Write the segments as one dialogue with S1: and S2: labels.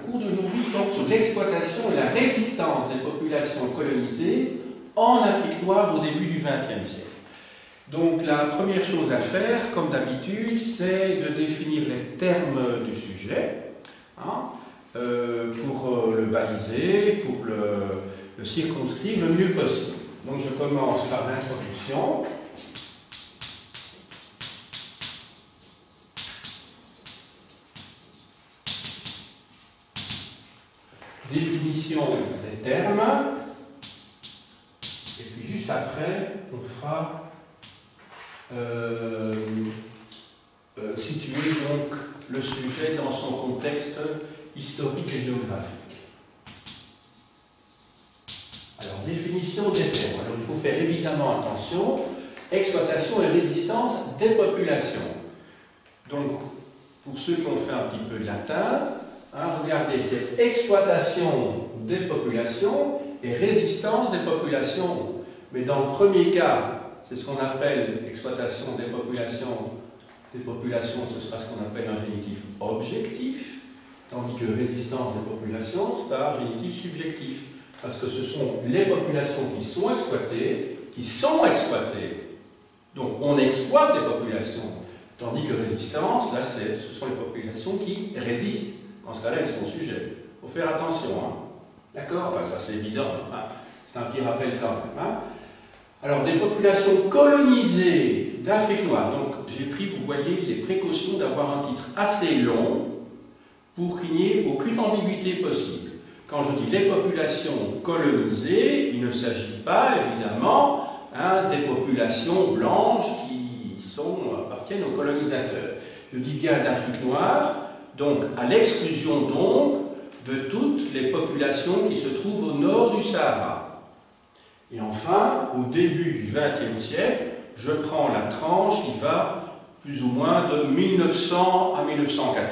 S1: cours d'aujourd'hui porte sur l'exploitation et la résistance des populations colonisées en Afrique noire au début du XXe siècle. Donc la première chose à faire, comme d'habitude, c'est de définir les termes du sujet, hein, pour le baliser, pour le circonscrire le mieux possible. Donc je commence par l'introduction. Définition des termes. Et puis juste après, on fera situer donc le sujet dans son contexte historique et géographique. Alors, définition des termes. Alors, il faut faire évidemment attention. Exploitation et résistance des populations. Donc, pour ceux qui ont fait un petit peu de latin, hein, regardez, c'est exploitation des populations et résistance des populations. Mais dans le premier cas, c'est ce qu'on appelle exploitation des populations. Des populations, ce sera ce qu'on appelle un génitif objectif, tandis que résistance des populations, c'est un génitif subjectif. Parce que ce sont les populations qui sont exploitées. Donc on exploite les populations. Tandis que résistance, là, ce sont les populations qui résistent. Dans ce cas-là, elles sont sujets. Il faut faire attention. Hein. D'accord? Enfin, ça c'est évident. Hein. C'est un petit rappel quand même. Hein. Alors, des populations colonisées d'Afrique noire. Donc, j'ai pris, vous voyez, les précautions d'avoir un titre assez long pour qu'il n'y ait aucune ambiguïté possible. Quand je dis les populations colonisées, il ne s'agit pas, évidemment, hein, des populations blanches qui appartiennent aux colonisateurs. Je dis bien d'Afrique noire, donc à l'exclusion donc de toutes les populations qui se trouvent au nord du Sahara. Et enfin, au début du XXe siècle, je prends la tranche qui va plus ou moins de 1900 à 1914.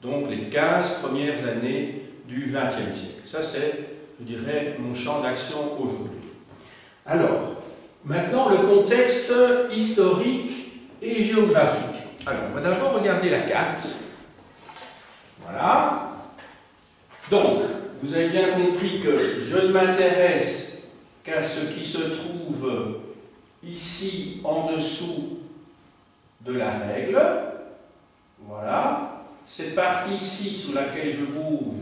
S1: Donc les 15 premières années du XXe siècle. Ça c'est, je dirais, mon champ d'action aujourd'hui. Alors, maintenant le contexte historique et géographique. Alors, on va d'abord regarder la carte. Voilà. Donc, vous avez bien compris que je ne m'intéresse qu'à ce qui se trouve ici en dessous de la règle. Voilà. Cette partie ici sur laquelle je bouge,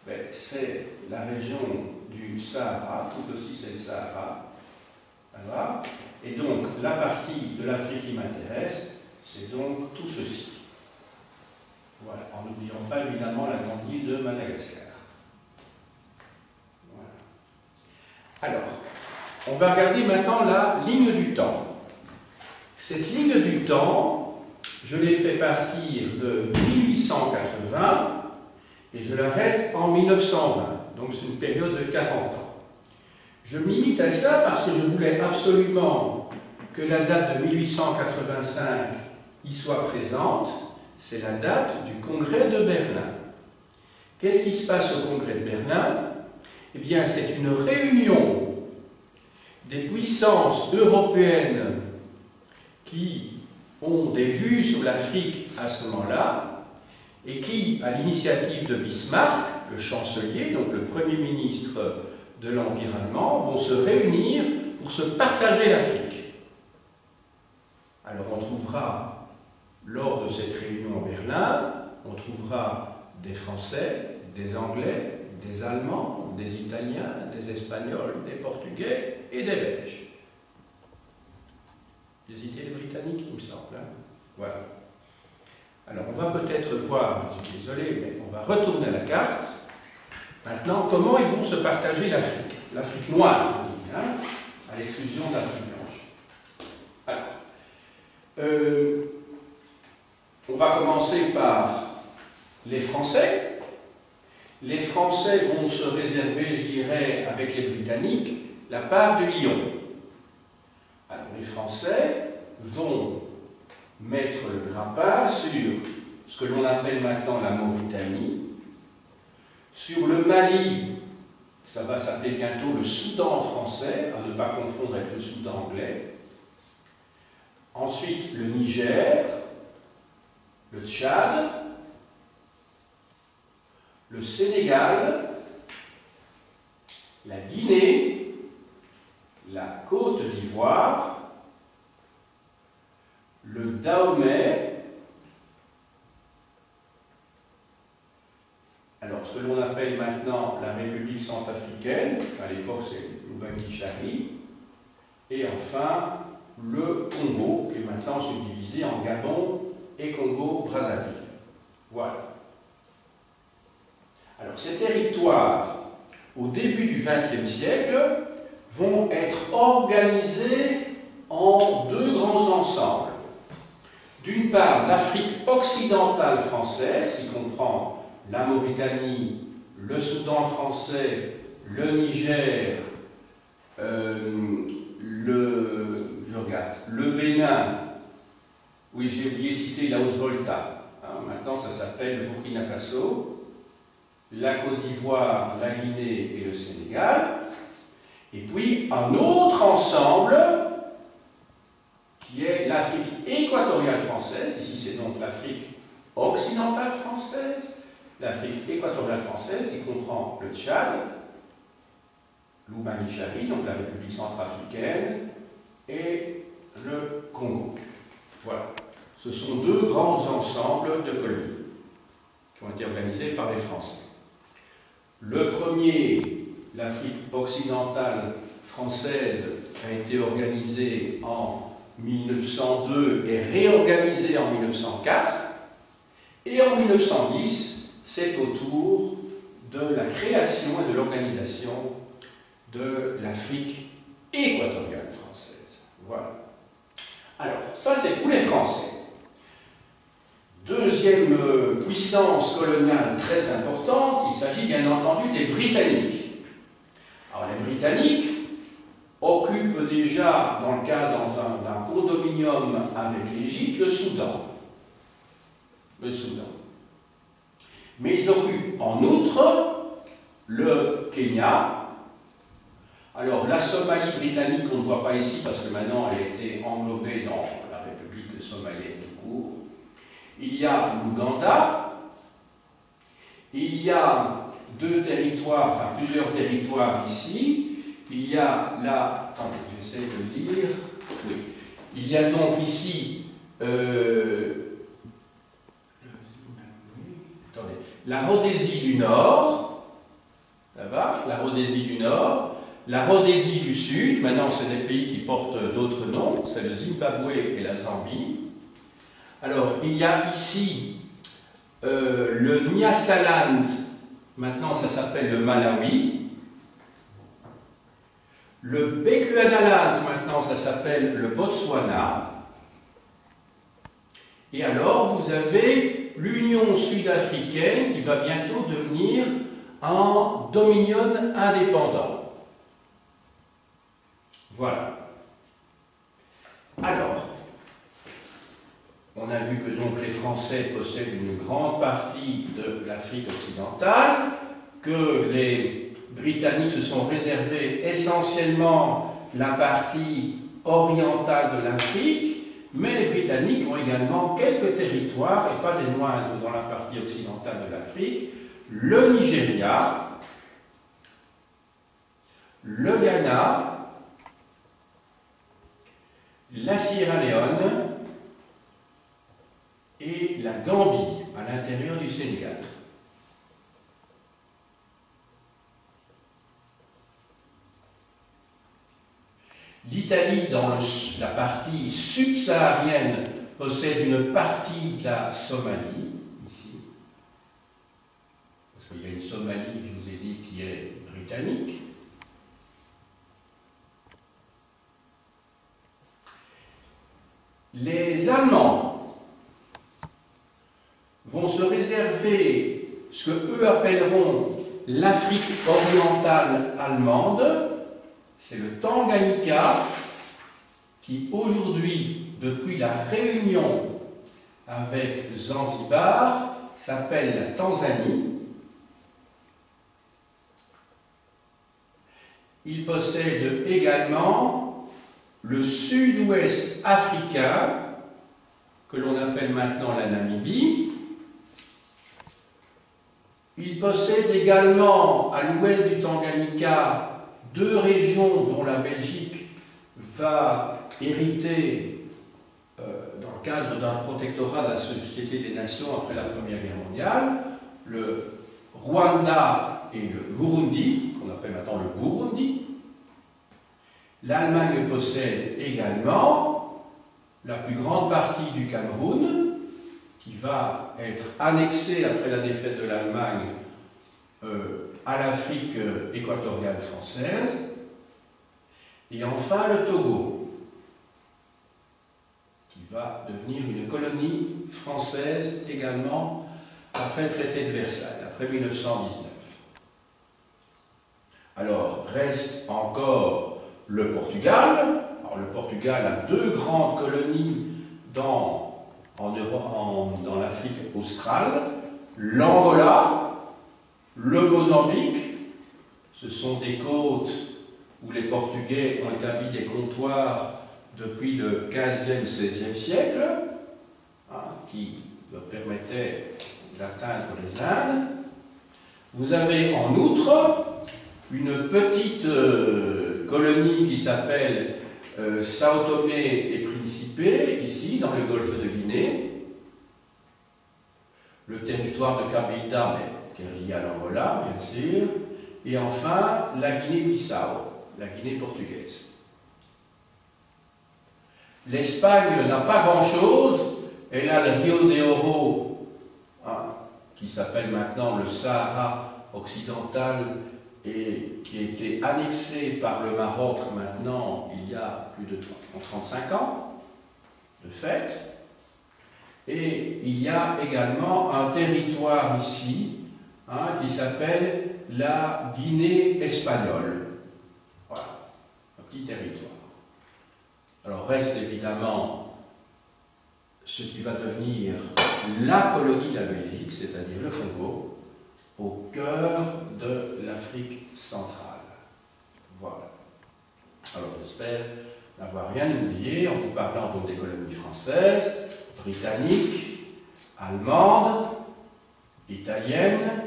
S1: ben, c'est la région du Sahara, tout aussi c'est le Sahara. Voilà. Et donc la partie de l'Afrique qui m'intéresse, c'est donc tout ceci. Voilà. En n'oubliant pas évidemment la grande île de Madagascar. Alors, on va regarder maintenant la ligne du temps. Cette ligne du temps, je l'ai fait partir de 1880 et je l'arrête en 1920. Donc c'est une période de 40 ans. Je me limite à ça parce que je voulais absolument que la date de 1885 y soit présente. C'est la date du congrès de Berlin. Qu'est-ce qui se passe au congrès de Berlin? Eh bien, c'est une réunion des puissances européennes qui ont des vues sur l'Afrique à ce moment-là et qui, à l'initiative de Bismarck, le chancelier, donc le premier ministre de l'Empire allemand, vont se réunir pour se partager l'Afrique. Alors on trouvera, lors de cette réunion à Berlin, on trouvera des Français, des Anglais, des Allemands, des Italiens, des Espagnols, des Portugais et des Belges. J'ai cité les Britanniques, il me semble. Hein. Voilà. Alors, on va peut-être voir, je suis désolé, mais on va retourner la carte. Maintenant, comment ils vont se partager l'Afrique? L'Afrique noire, je dis, hein, à l'exclusion de l'Afrique blanche. Alors, on va commencer par les Français. Les Français vont se réserver, je dirais, avec les Britanniques, la part de Lyon. Alors, les Français vont mettre le grappin sur ce que l'on appelle maintenant la Mauritanie, sur le Mali, ça va s'appeler bientôt le Soudan français, à ne pas confondre avec le Soudan anglais, ensuite le Niger, le Tchad, Sénégal, la Guinée, la Côte d'Ivoire, le Dahomey, alors ce que l'on appelle maintenant la République centrafricaine, à l'époque c'est l'Oubangui-Chari, et enfin le Congo, qui est maintenant subdivisé en Gabon et Congo-Brazzaville. Voilà. Alors ces territoires, au début du XXe siècle, vont être organisés en deux grands ensembles. D'une part, l'Afrique occidentale française, qui comprend la Mauritanie, le Soudan français, le Niger, le Bénin, oui, j'ai oublié de citer la Haute-Volta, maintenant ça s'appelle le Burkina Faso, la Côte d'Ivoire, la Guinée et le Sénégal, et puis un autre ensemble qui est l'Afrique équatoriale française, ici c'est donc l'Afrique occidentale française, l'Afrique équatoriale française qui comprend le Tchad, l'Oubangui-Chari, donc la République centrafricaine, et le Congo. Voilà. Ce sont deux grands ensembles de colonies qui ont été organisés par les Français. Le premier, l'Afrique occidentale française, a été organisé en 1902 et réorganisé en 1904. Et en 1910, c'est au tour de la création et de l'organisation de l'Afrique équatoriale française. Voilà. Alors, ça c'est pour les Français. Deuxième puissance coloniale très importante, il s'agit bien entendu des Britanniques. Alors les Britanniques occupent déjà, dans le cadre d'un condominium avec l'Égypte, le Soudan. Le Soudan. Mais ils occupent en outre le Kenya. Alors la Somalie britannique, on ne voit pas ici parce que maintenant elle a été englobée dans la République somalienne tout court. Il y a l'Ouganda, il y a deux territoires, enfin plusieurs territoires ici. Il y a la... Attendez, j'essaie de lire. Oui. Il y a donc ici la Rhodésie du Nord, ça va, la Rhodésie du Nord, la Rhodésie du Sud, maintenant c'est des pays qui portent d'autres noms, c'est le Zimbabwe et la Zambie. Alors, il y a ici le Nyasaland, maintenant ça s'appelle le Malawi. Le Bechuanaland, maintenant ça s'appelle le Botswana. Et alors, vous avez l'Union sud-africaine qui va bientôt devenir un dominion indépendant. Voilà. Alors, on a vu que donc les Français possèdent une grande partie de l'Afrique occidentale, que les Britanniques se sont réservés essentiellement la partie orientale de l'Afrique, mais les Britanniques ont également quelques territoires, et pas des moindres, dans la partie occidentale de l'Afrique, le Nigeria, le Ghana, la Sierra Leone et la Gambie, à l'intérieur du Sénégal. L'Italie, dans la partie subsaharienne, possède une partie de la Somalie, ici. Parce qu'il y a une Somalie, je vous ai dit, qui est britannique. Les Allemands vont se réserver ce que eux appelleront l'Afrique orientale allemande. C'est le Tanganyika qui aujourd'hui, depuis la réunion avec Zanzibar, s'appelle la Tanzanie. Il possède également le sud-ouest africain, que l'on appelle maintenant la Namibie, Il possède également à l'ouest du Tanganyika 2 régions dont la Belgique va hériter dans le cadre d'un protectorat de la Société des Nations après la Première Guerre mondiale, le Rwanda et le Burundi, qu'on appelle maintenant le Burundi. L'Allemagne possède également la plus grande partie du Cameroun, qui va être annexée après la défaite de l'Allemagne à l'Afrique équatoriale française. Et enfin le Togo, qui va devenir une colonie française également après le traité de Versailles, après 1919. Alors, reste encore le Portugal. Alors, le Portugal a 2 grandes colonies dans l'Afrique australe, l'Angola, le Mozambique. Ce sont des côtes où les Portugais ont établi des comptoirs depuis le 15e, 16e siècle, qui leur permettaient d'atteindre les Indes. Vous avez en outre une petite colonie qui s'appelle Sao Tomé et Principe, ici dans le golfe de Guinée. Le territoire de Cabinda, mais qui est lié à l'Angola, bien sûr. Et enfin, la Guinée-Bissau, la Guinée portugaise. L'Espagne n'a pas grand-chose. Elle a le Rio de Oro, qui s'appelle maintenant le Sahara occidental et qui a été annexé par le Maroc maintenant il y a plus de 35 ans, de fait. Et il y a également un territoire ici qui s'appelle la Guinée espagnole. Voilà, un petit territoire. Alors reste évidemment ce qui va devenir la colonie de la Belgique, c'est-à-dire le Congo, au cœur de l'Afrique centrale. Voilà. Alors j'espère n'avoir rien oublié en vous parlant donc des colonies françaises, britanniques, allemandes, italiennes,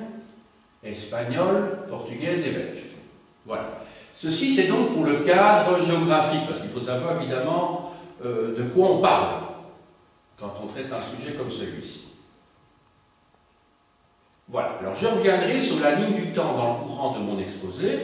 S1: espagnoles, portugaises et belges. Voilà. Ceci c'est donc pour le cadre géographique, parce qu'il faut savoir évidemment de quoi on parle quand on traite un sujet comme celui-ci. Voilà, alors je reviendrai sur la ligne du temps dans le courant de mon exposé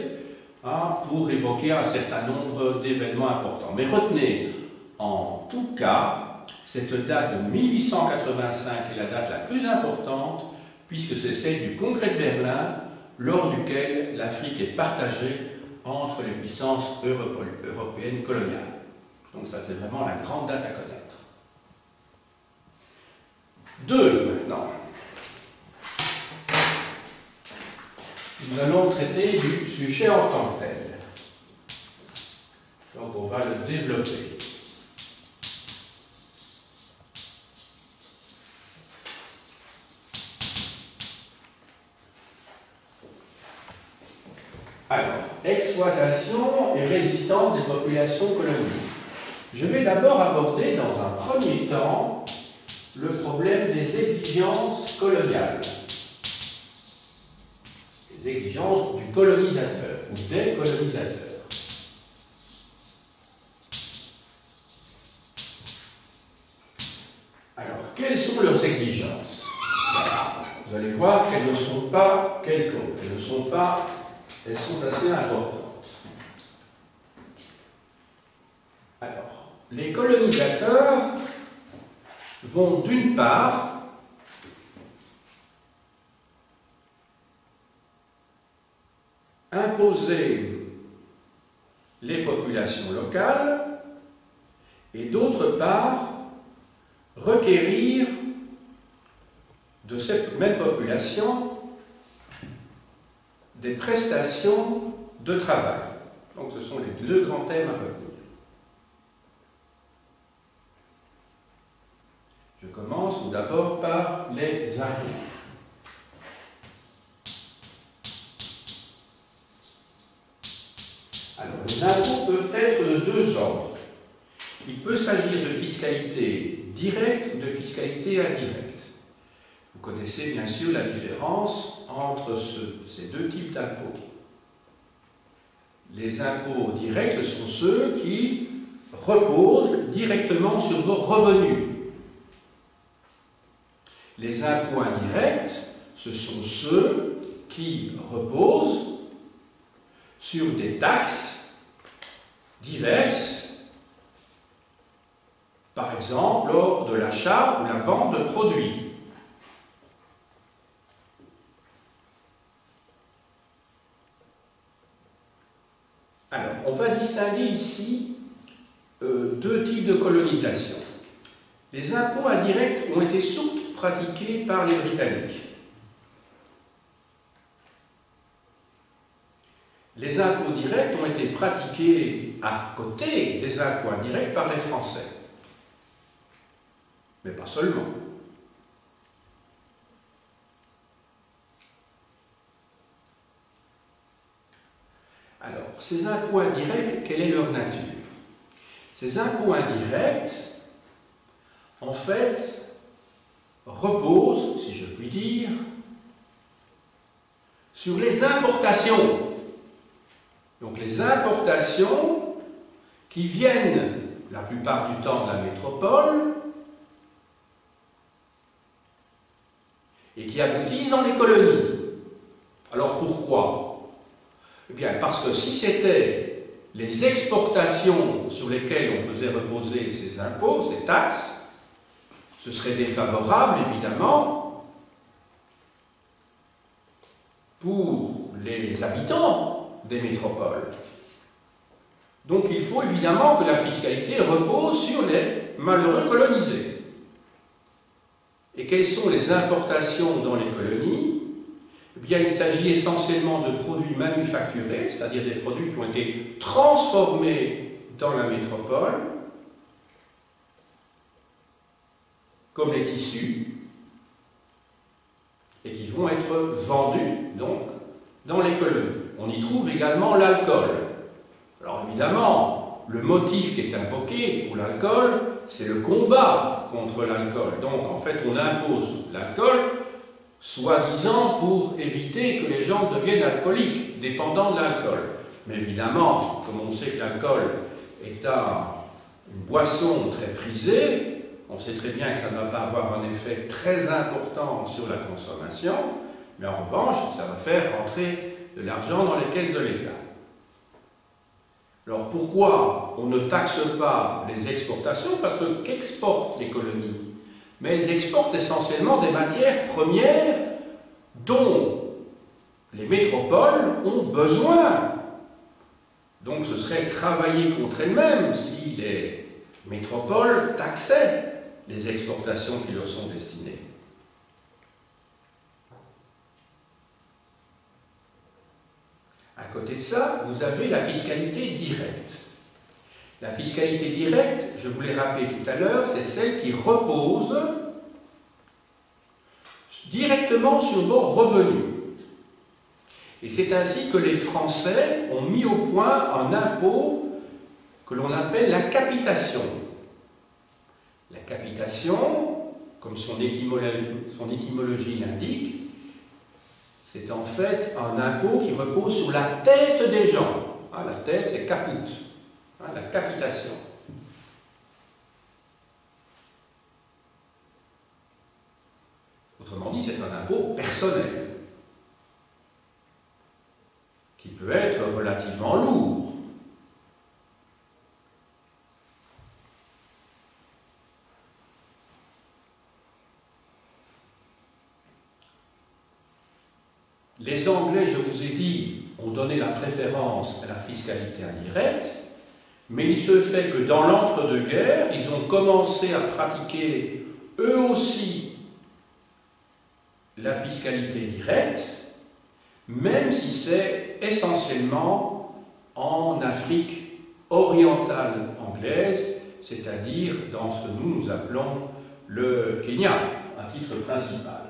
S1: pour évoquer un certain nombre d'événements importants. Mais retenez en tout cas cette date de 1885 est la date la plus importante puisque c'est celle du Congrès de Berlin lors duquel l'Afrique est partagée entre les puissances européennes coloniales. Donc ça c'est vraiment la grande date à connaître. 2 maintenant. Nous allons traiter du sujet en tant que tel. Donc on va le développer. Alors, exploitation et résistance des populations colonisées. Je vais d'abord aborder dans un premier temps le problème des exigences coloniales. Les exigences du colonisateur ou des colonisateurs. Alors, quelles sont leurs exigences? Vous allez voir qu'elles ne sont pas quelconques, elles sont assez importantes. Alors, les colonisateurs vont d'une part imposer les populations locales et d'autre part requérir de cette même population des prestations de travail. Donc ce sont les 2 grands thèmes à retenir. Je commence tout d'abord par les impôts. Alors, les impôts peuvent être de 2 ordres. Il peut s'agir de fiscalité directe ou de fiscalité indirecte. Vous connaissez bien sûr la différence entre ces deux types d'impôts. Les impôts directs, ce sont ceux qui reposent directement sur vos revenus. Les impôts indirects, ce sont ceux qui reposent sur des taxes diverses, par exemple lors de l'achat ou la vente de produits. Alors, on va distinguer ici deux types de colonisation. Les impôts indirects ont été surtout pratiqués par les Britanniques. Les impôts directs ont été pratiqués à côté des impôts indirects par les Français. Mais pas seulement. Alors, ces impôts indirects, quelle est leur nature? Ces impôts indirects, en fait, reposent, si je puis dire, sur les importations. Donc les importations qui viennent la plupart du temps de la métropole et qui aboutissent dans les colonies. Alors pourquoi? Eh bien parce que si c'était les exportations sur lesquelles on faisait reposer ces impôts, ces taxes, ce serait défavorable, évidemment, pour les habitants des métropoles. Donc il faut évidemment que la fiscalité repose sur les malheureux colonisés. Et quelles sont les importations dans les colonies? Eh bien, il s'agit essentiellement de produits manufacturés, c'est-à-dire des produits qui ont été transformés dans la métropole, comme les tissus, et qui vont être vendus, donc, dans les colonies. On y trouve également l'alcool. Alors évidemment, le motif qui est invoqué pour l'alcool, c'est le combat contre l'alcool. Donc en fait, on impose l'alcool, soi-disant pour éviter que les gens deviennent alcooliques, dépendants de l'alcool. Mais évidemment, comme on sait que l'alcool est une boisson très prisée, on sait très bien que ça ne va pas avoir un effet très important sur la consommation, mais en revanche, ça va faire rentrer de l'argent dans les caisses de l'État. Alors pourquoi on ne taxe pas les exportations? Parce que qu'exportent les colonies? Mais elles exportent essentiellement des matières premières dont les métropoles ont besoin. Donc ce serait travailler contre elles-mêmes si les métropoles taxaient les exportations qui leur sont destinées. À côté de ça, vous avez la fiscalité directe. La fiscalité directe, je vous l'ai rappelé tout à l'heure, c'est celle qui repose directement sur vos revenus. Et c'est ainsi que les Français ont mis au point un impôt que l'on appelle la capitation. La capitation, comme son étymologie l'indique, c'est en fait un impôt qui repose sur la tête des gens. Ah, la tête, c'est caput. Ah, la capitation. Autrement dit, c'est un impôt personnel, qui peut être relativement lourd. Les Anglais, je vous ai dit, ont donné la préférence à la fiscalité indirecte, mais il se fait que dans l'entre-deux-guerres, ils ont commencé à pratiquer eux aussi la fiscalité directe, même si c'est essentiellement en Afrique orientale anglaise, c'est-à-dire dans ce que nous appelons le Kenya, à titre principal.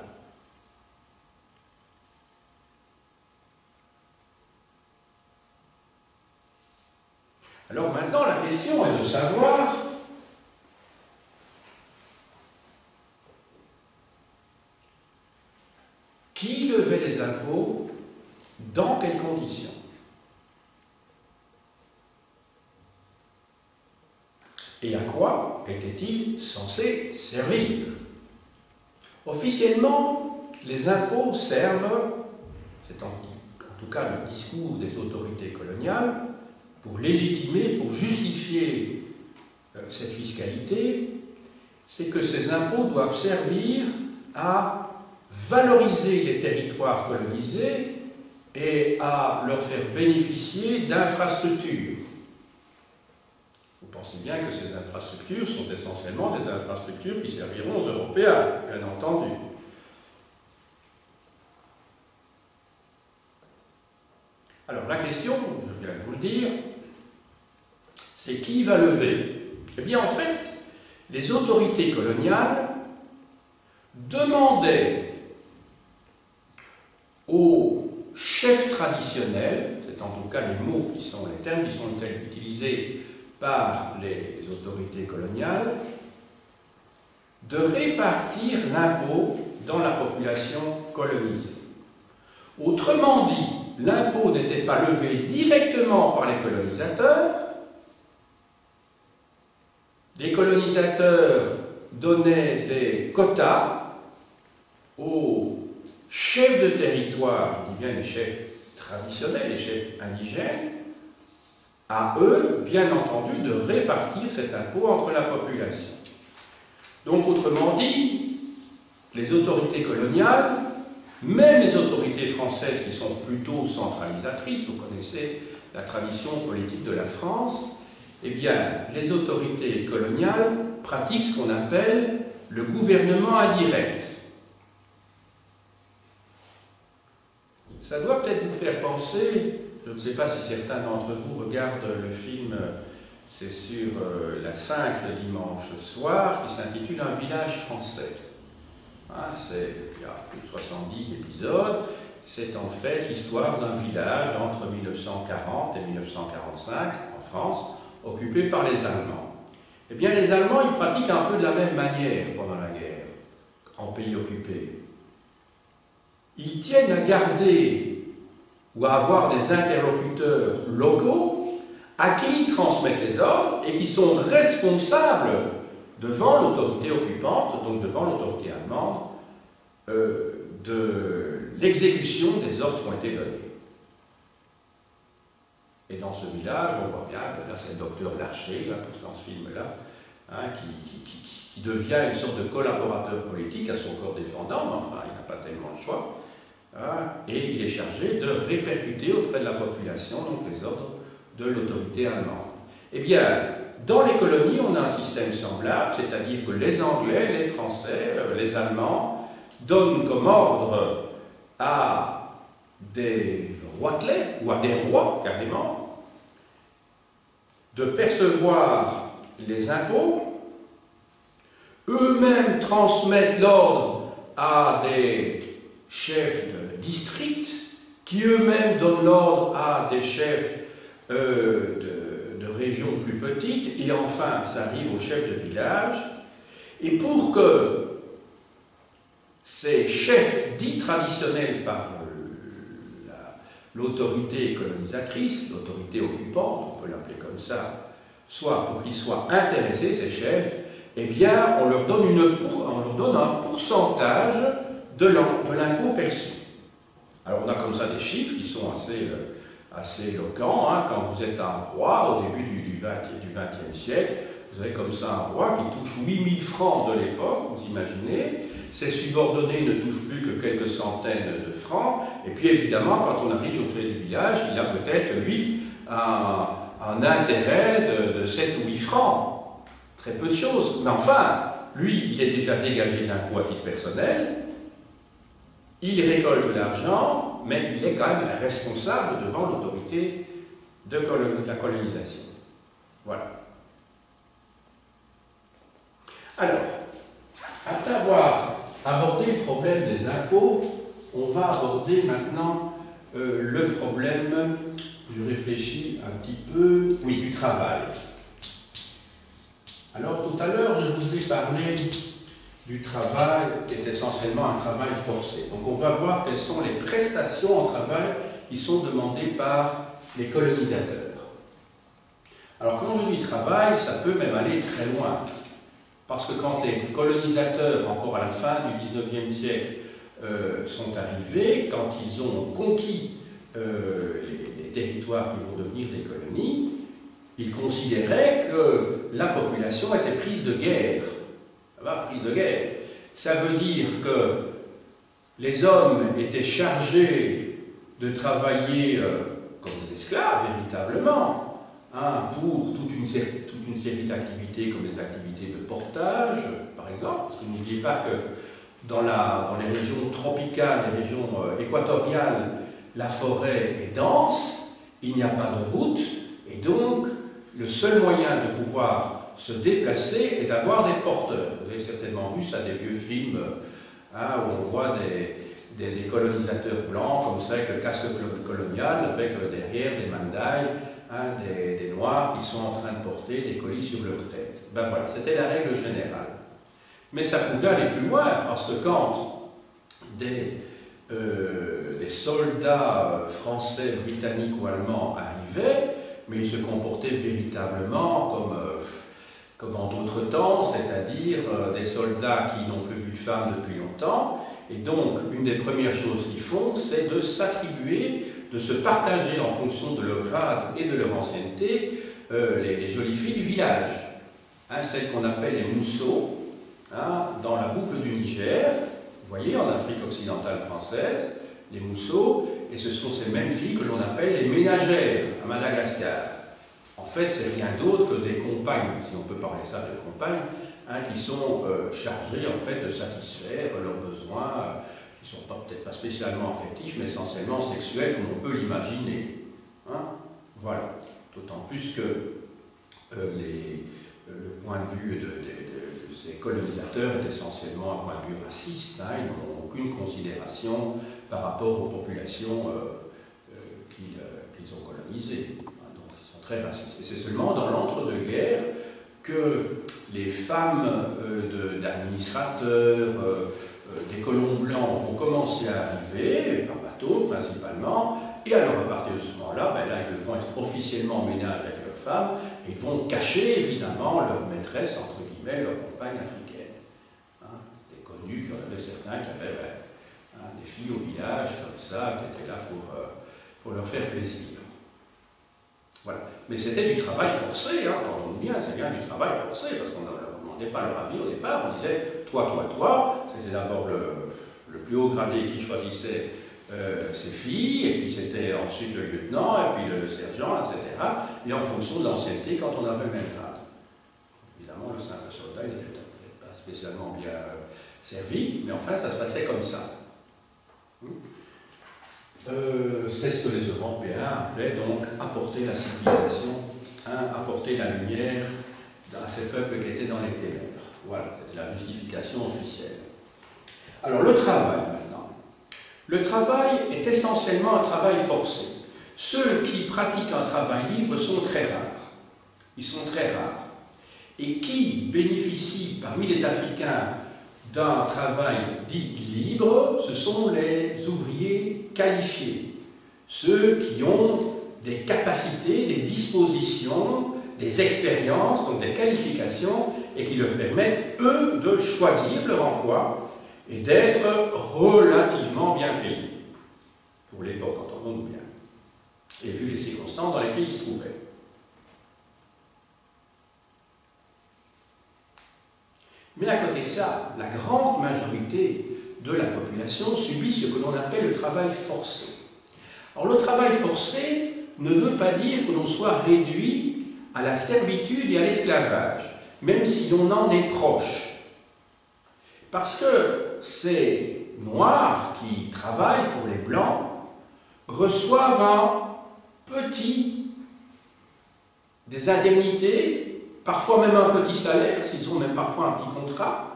S1: Alors maintenant, la question est de savoir qui levait les impôts, dans quelles conditions? Et à quoi était-il censé servir? Officiellement, les impôts servent, c'est en tout cas le discours des autorités coloniales, pour légitimer, pour justifier cette fiscalité, c'est que ces impôts doivent servir à valoriser les territoires colonisés et à leur faire bénéficier d'infrastructures. Vous pensez bien que ces infrastructures sont essentiellement des infrastructures qui serviront aux Européens, bien entendu. Alors la question, je viens de vous le dire, c'est qui va lever? Eh bien en fait, les autorités coloniales demandaient aux chefs traditionnels, c'est en tout cas les mots qui sont, les termes qui sont utilisés par les autorités coloniales, de répartir l'impôt dans la population colonisée. Autrement dit, l'impôt n'était pas levé directement par les colonisateurs. Les colonisateurs donnaient des quotas aux chefs de territoire, je dis bien les chefs traditionnels, les chefs indigènes, à eux, bien entendu, de répartir cet impôt entre la population. Donc, autrement dit, les autorités coloniales, même les autorités françaises qui sont plutôt centralisatrices, vous connaissez la tradition politique de la France, eh bien, les autorités coloniales pratiquent ce qu'on appelle le gouvernement indirect. Ça doit peut-être vous faire penser, je ne sais pas si certains d'entre vous regardent le film, c'est sur la 5 le dimanche soir, qui s'intitule Un village français. Hein, il y a plus de 70 épisodes, c'est en fait l'histoire d'un village entre 1940 et 1945 en France, occupé par les Allemands. Eh bien, les Allemands, ils pratiquent un peu de la même manière pendant la guerre, en pays occupé. Ils tiennent à garder ou à avoir des interlocuteurs locaux à qui ils transmettent les ordres et qui sont responsables devant l'autorité occupante, donc devant l'autorité allemande, de l'exécution des ordres qui ont été donnés. Et dans ce village, on voit bien, là c'est le docteur Larcher, là, dans ce film-là, hein, qui devient une sorte de collaborateur politique à son corps défendant, mais enfin, il n'a pas tellement le choix. Hein, et il est chargé de répercuter auprès de la population donc, les ordres de l'autorité allemande. Eh bien, dans les colonies, on a un système semblable, c'est-à-dire que les Anglais, les Français, les Allemands donnent comme ordre à des roitelets, ou à des rois carrément, de percevoir les impôts, eux-mêmes transmettent l'ordre à des chefs de district, qui eux-mêmes donnent l'ordre à des chefs de régions plus petites, et enfin ça arrive aux chefs de village, et pour que ces chefs dits traditionnels par l'autorité colonisatrice, l'autorité occupante, on peut l'appeler comme ça, soit pour qu'ils soient intéressés, ces chefs, eh bien, on leur donne un pourcentage de l'impôt perçu. Alors, on a comme ça des chiffres qui sont assez éloquents. Hein. Quand vous êtes un roi, au début du XXe siècle, vous avez comme ça un roi qui touche 8000 francs de l'époque, vous imaginez. Ses subordonnés ne touchent plus que quelques centaines de francs. Et puis, évidemment, quand on arrive au fait du village, il a peut-être, lui, un intérêt de 7 ou 8 francs. Très peu de choses. Mais enfin, lui, il est déjà dégagé de l'impôt à titre personnel. Il récolte de l'argent, mais il est quand même responsable devant l'autorité de la colonisation. Voilà. Alors, après avoir abordé le problème des impôts, on va aborder maintenant le problème, je réfléchis un petit peu, oui, du travail. Alors, tout à l'heure, je vous ai parlé du travail qui est essentiellement un travail forcé. Donc on va voir quelles sont les prestations en travail qui sont demandées par les colonisateurs. Alors quand je dis travail, ça peut même aller très loin. Parce que quand les colonisateurs, encore à la fin du XIXe siècle, sont arrivés, quand ils ont conquis les territoires qui vont devenir des colonies, ils considéraient que la population était prise de guerre. Prise de guerre. Ça veut dire que les hommes étaient chargés de travailler comme des esclaves, véritablement, hein, pour toute une série d'activités, comme les activités de portage, par exemple. Parce que n'oubliez pas que dans les régions tropicales, les régions équatoriales, la forêt est dense, il n'y a pas de route, et donc le seul moyen de pouvoir se déplacer et d'avoir des porteurs. Vous avez certainement vu ça, des vieux films hein, où on voit des colonisateurs blancs comme ça avec le casque colonial, avec derrière des mandailles, hein, des noirs qui sont en train de porter des colis sur leur tête. Ben voilà, c'était la règle générale. Mais ça pouvait aller plus loin, parce que quand des soldats français, britanniques ou allemands arrivaient, mais ils se comportaient véritablement comme en d'autres temps, c'est-à-dire des soldats qui n'ont plus vu de femmes depuis longtemps. Et donc, une des premières choses qu'ils font, c'est de s'attribuer, de se partager en fonction de leur grade et de leur ancienneté, les jolies filles du village. Hein, celles qu'on appelle les mousseaux, hein, dans la boucle du Niger, vous voyez, en Afrique occidentale française, les mousseaux, et ce sont ces mêmes filles que l'on appelle les ménagères à Madagascar. En fait, c'est rien d'autre que des compagnes, si on peut parler ça de compagnes, hein, qui sont chargées en fait de satisfaire leurs besoins, qui ne sont peut-être pas spécialement affectifs, mais essentiellement sexuels, comme on peut l'imaginer. Hein, voilà. D'autant plus que le point de vue de ces colonisateurs est essentiellement un point de vue raciste. Hein, ils n'ont aucune considération par rapport aux populations qu'ils ont colonisées. Très raciste. Et c'est seulement dans l'entre-deux-guerres que les femmes d'administrateurs, des colons blancs vont commencer à arriver, par bateau principalement, et alors à partir de ce moment-là, ben là ils vont être officiellement en ménage avec leurs femmes, et vont cacher évidemment leur maîtresse, entre guillemets, leur compagne africaine. Hein, des connus, qu'il y en avait certains qui avaient des filles au village, comme ça, qui étaient là pour leur faire plaisir. Voilà. Mais c'était du travail forcé, hein, entendons bien, c'est bien du travail forcé, parce qu'on ne leur demandait pas leur avis au départ, on disait toi, c'était d'abord le plus haut gradé qui choisissait ses filles, et puis c'était ensuite le lieutenant, et puis le sergent, etc. Et en fonction de l'ancienneté, quand on avait le même grade. Évidemment, le simple soldat, il n'était peut-être pas spécialement bien servi, mais enfin, ça se passait comme ça. C'est ce que les Européens appelaient donc apporter la civilisation, hein, apporter la lumière à ces peuples qui étaient dans les ténèbres. Voilà, c'était la justification officielle. Alors le travail maintenant. Le travail est essentiellement un travail forcé. Ceux qui pratiquent un travail libre sont très rares. Ils sont très rares. Et qui bénéficient parmi les Africains d'un travail dit libre, ce sont les ouvriers qualifiés, ceux qui ont des capacités, des dispositions, des expériences, donc des qualifications, et qui leur permettent, eux, de choisir leur emploi et d'être relativement bien payés, pour l'époque, entendons-nous bien, et vu les circonstances dans lesquelles ils se trouvaient. Mais à côté de ça, la grande majorité de la population subit ce que l'on appelle le travail forcé. Alors le travail forcé ne veut pas dire que l'on soit réduit à la servitude et à l'esclavage, même si l'on en est proche. Parce que ces Noirs qui travaillent pour les Blancs reçoivent des indemnités, parfois même un petit salaire, s'ils ont même parfois un petit contrat.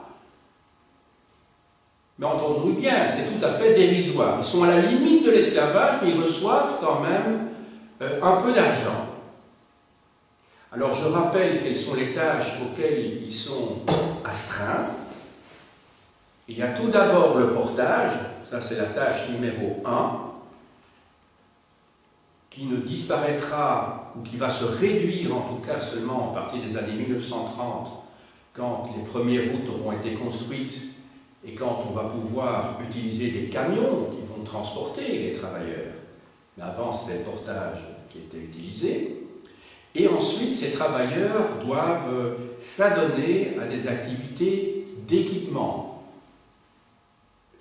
S1: Mais entendons-nous bien, c'est tout à fait dérisoire. Ils sont à la limite de l'esclavage, mais ils reçoivent quand même un peu d'argent. Alors je rappelle quelles sont les tâches auxquelles ils sont astreints. Il y a tout d'abord le portage, ça c'est la tâche numéro 1, qui ne disparaîtra, ou qui va se réduire en tout cas seulement à partir des années 1930, quand les premières routes auront été construites et quand on va pouvoir utiliser des camions qui vont transporter les travailleurs. Mais avant, c'était le portage qui était utilisé. Et ensuite, ces travailleurs doivent s'adonner à des activités d'équipement,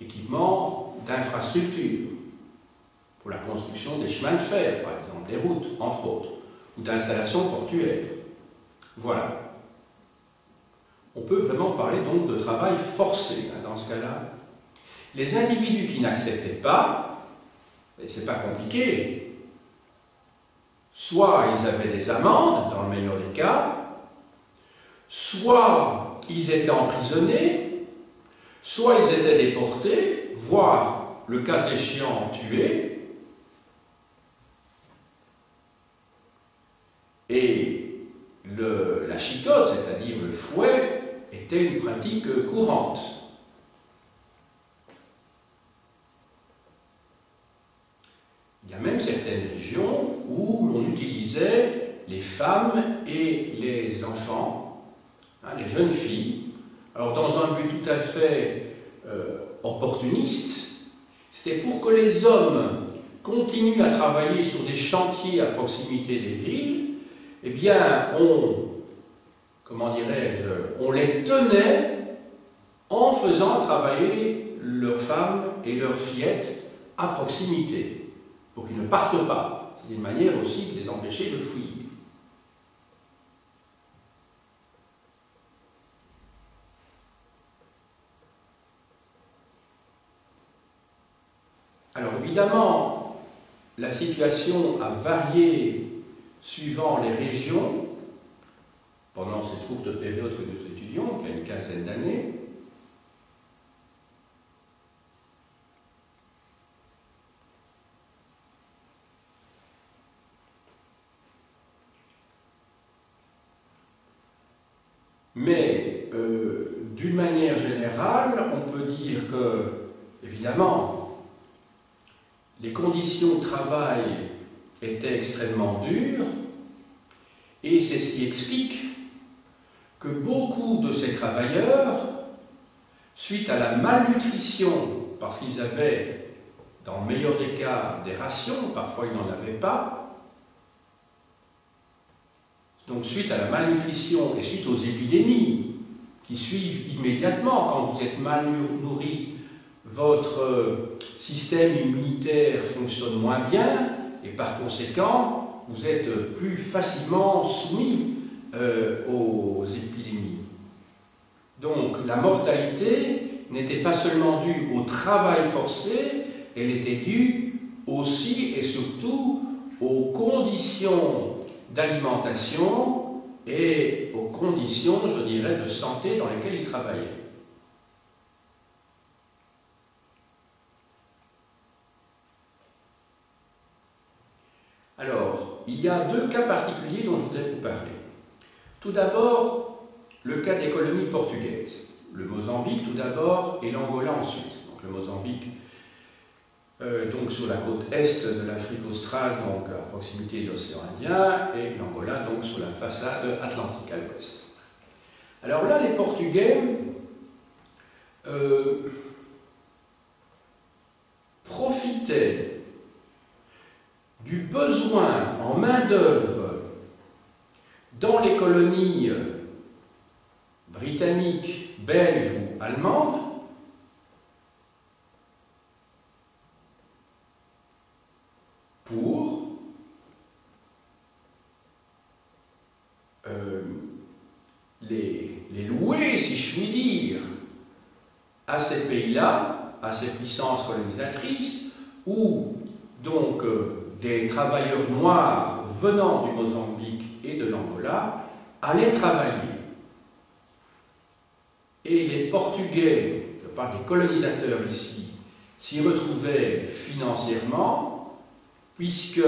S1: équipement d'infrastructure, pour la construction des chemins de fer, par exemple, des routes, entre autres, ou d'installations portuaires. Voilà. On peut vraiment parler donc de travail forcé dans ce cas-là. Les individus qui n'acceptaient pas, et c'est pas compliqué, soit ils avaient des amendes, dans le meilleur des cas, soit ils étaient emprisonnés, soit ils étaient déportés, voire, le cas échéant, tués. Et la chicote, c'est-à-dire le fouet, était une pratique courante. Il y a même certaines régions où l'on utilisait les femmes et les enfants, les jeunes filles, alors dans un but tout à fait opportuniste. C'était pour que les hommes continuent à travailler sur des chantiers à proximité des villes. Eh bien, comment dirais-je, on les tenait en faisant travailler leurs femmes et leurs fillettes à proximité, pour qu'ils ne partent pas. C'est une manière aussi de les empêcher de fuir. Alors évidemment, la situation a varié suivant les régions, pendant cette courte période que nous étudions, qui a une quinzaine d'années. Mais, d'une manière générale, on peut dire que, évidemment, les conditions de travail étaient extrêmement dures, et c'est ce qui explique que beaucoup de ces travailleurs, suite à la malnutrition, parce qu'ils avaient, dans le meilleur des cas, des rations, parfois ils n'en avaient pas, donc suite à la malnutrition et suite aux épidémies qui suivent immédiatement, quand vous êtes mal nourri, votre système immunitaire fonctionne moins bien, et par conséquent, vous êtes plus facilement soumis aux épidémies. Donc la mortalité n'était pas seulement due au travail forcé, elle était due aussi et surtout aux conditions d'alimentation et aux conditions, je dirais, de santé dans lesquelles ils travaillaient. Alors, il y a deux cas particuliers dont je voudrais vous parler. Tout d'abord, le cas des colonies portugaises. Le Mozambique tout d'abord et l'Angola ensuite. Donc le Mozambique, donc sur la côte est de l'Afrique australe, donc à proximité de l'océan Indien, et l'Angola donc sur la façade atlantique à l'ouest. Alors là, les Portugais profitaient du besoin en main-d'œuvre dans les colonies britanniques, belges ou allemandes pour les louer, si je puis dire, à ces pays-là, à ces puissances colonisatrices, où donc des travailleurs noirs venant du Mozambique et de l'Angola allaient travailler. Et les Portugais, je parle des colonisateurs ici, s'y retrouvaient financièrement, puisque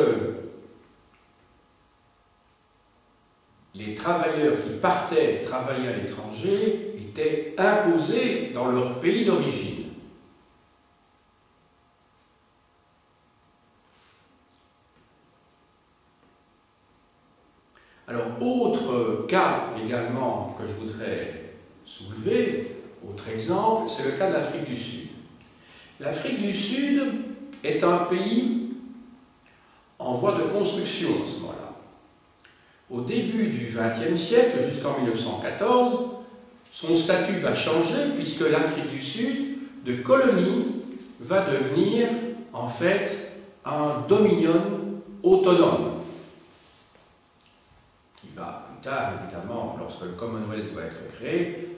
S1: les travailleurs qui partaient travailler à l'étranger étaient imposés dans leur pays d'origine. Alors, autre cas également que je voudrais soulever, autre exemple, c'est le cas de l'Afrique du Sud. L'Afrique du Sud est un pays en voie de construction à ce moment-là. Au début du XXe siècle, jusqu'en 1914, son statut va changer puisque l'Afrique du Sud, de colonie, va devenir en fait un dominion autonome, qui va plus tard, évidemment, lorsque le Commonwealth va être créé,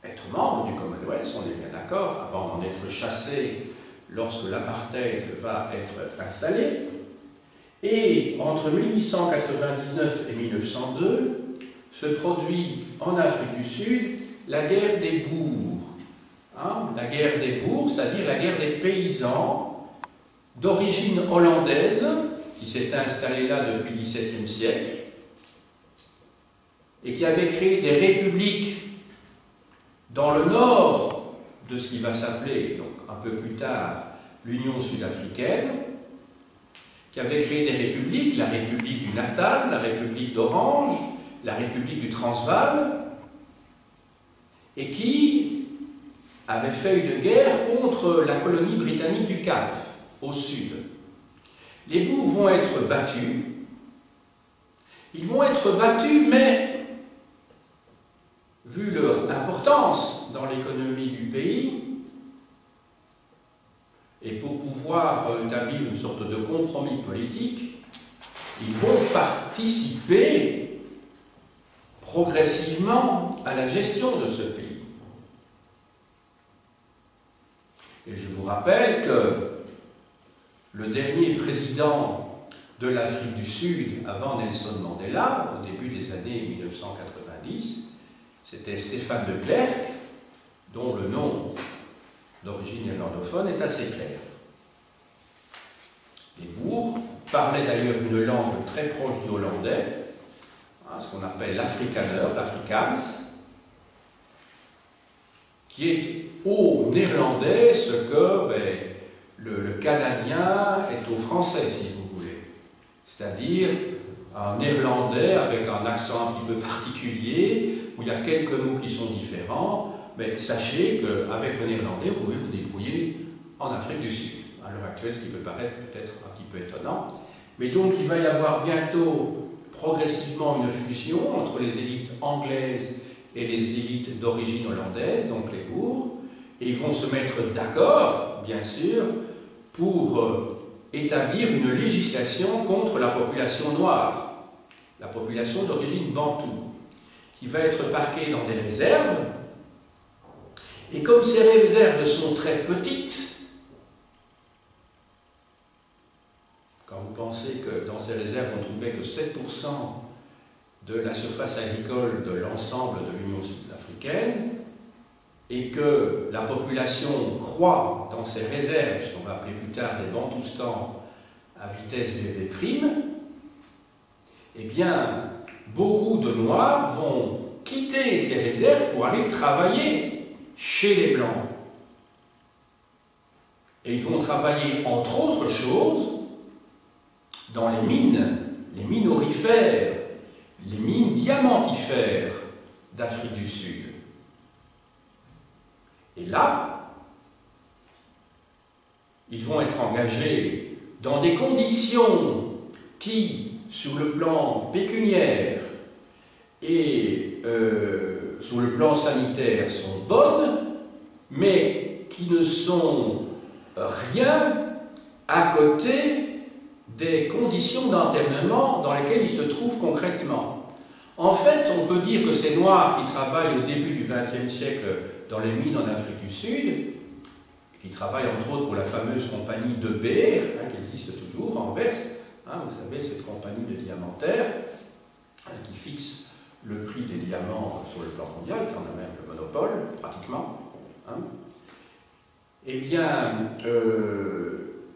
S1: être membre du Commonwealth, on est bien d'accord, avant d'en être chassé lorsque l'apartheid va être installé. Et entre 1899 et 1902, se produit en Afrique du Sud la guerre des boers. La guerre des boers, c'est-à-dire la guerre des paysans d'origine hollandaise, qui s'est installée là depuis le XVIIe siècle, et qui avait créé des républiques dans le nord de ce qui va s'appeler, donc un peu plus tard, l'Union sud-africaine, qui avait créé des républiques, la République du Natal, la République d'Orange, la République du Transvaal, et qui avait fait une guerre contre la colonie britannique du Cap, au sud. Les boers vont être battus. Ils vont être battus, mais vu leur importance dans l'économie du pays, et pour pouvoir établir une sorte de compromis politique, ils vont participer progressivement à la gestion de ce pays. Et je vous rappelle que le dernier président de l'Afrique du Sud, avant Nelson Mandela, au début des années 1990, c'était Stéphane de Klerk, dont le nom d'origine irlandophone est assez clair. Les boers parlaient d'ailleurs une langue très proche du hollandais, ce qu'on appelle l'afrikaner, l'afrikaans, qui est au néerlandais ce que le canadien est au français, si vous voulez. C'est-à-dire un néerlandais avec un accent un petit peu particulier, où il y a quelques mots qui sont différents, mais sachez qu'avec le néerlandais, vous pouvez vous débrouiller en Afrique du Sud. À l'heure actuelle, ce qui peut paraître peut-être un petit peu étonnant. Mais donc, il va y avoir bientôt, progressivement, une fusion entre les élites anglaises et les élites d'origine hollandaise, donc les boers, et ils vont se mettre d'accord, bien sûr, pour établir une législation contre la population noire, la population d'origine bantoue, qui va être parquée dans des réserves. Et comme ces réserves sont très petites, quand vous pensez que dans ces réserves, on trouvait que 7% de la surface agricole de l'ensemble de l'Union sud-africaine, et que la population croît dans ces réserves, ce qu'on va appeler plus tard des bantoustans à vitesse VV', eh bien, beaucoup de Noirs vont quitter ces réserves pour aller travailler chez les Blancs. Et ils vont travailler, entre autres choses, dans les mines aurifères, les mines diamantifères d'Afrique du Sud. Et là, ils vont être engagés dans des conditions qui, sur le plan pécuniaire et sur le plan sanitaire, sont bonnes, mais qui ne sont rien à côté des conditions d'internement dans lesquelles ils se trouvent concrètement. En fait, on peut dire que ces Noirs qui travaillent au début du XXe siècle dans les mines en Afrique du Sud, qui travaillent entre autres pour la fameuse compagnie de Beer, qui existe toujours, en Anvers, vous savez, cette compagnie de diamantaires, qui fixe le prix des diamants sur le plan mondial, qui en a même le monopole, pratiquement. Eh bien,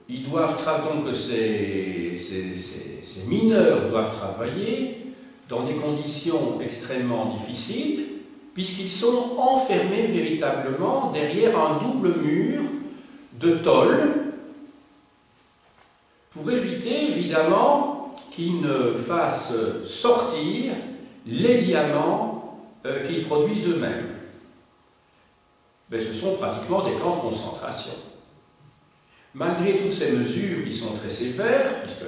S1: ils doivent donc ces mineurs doivent travailler dans des conditions extrêmement difficiles, puisqu'ils sont enfermés véritablement derrière un double mur de tôle, pour éviter évidemment qu'ils ne fassent sortir les diamants qu'ils produisent eux-mêmes. Mais ce sont pratiquement des camps de concentration. Malgré toutes ces mesures qui sont très sévères, puisque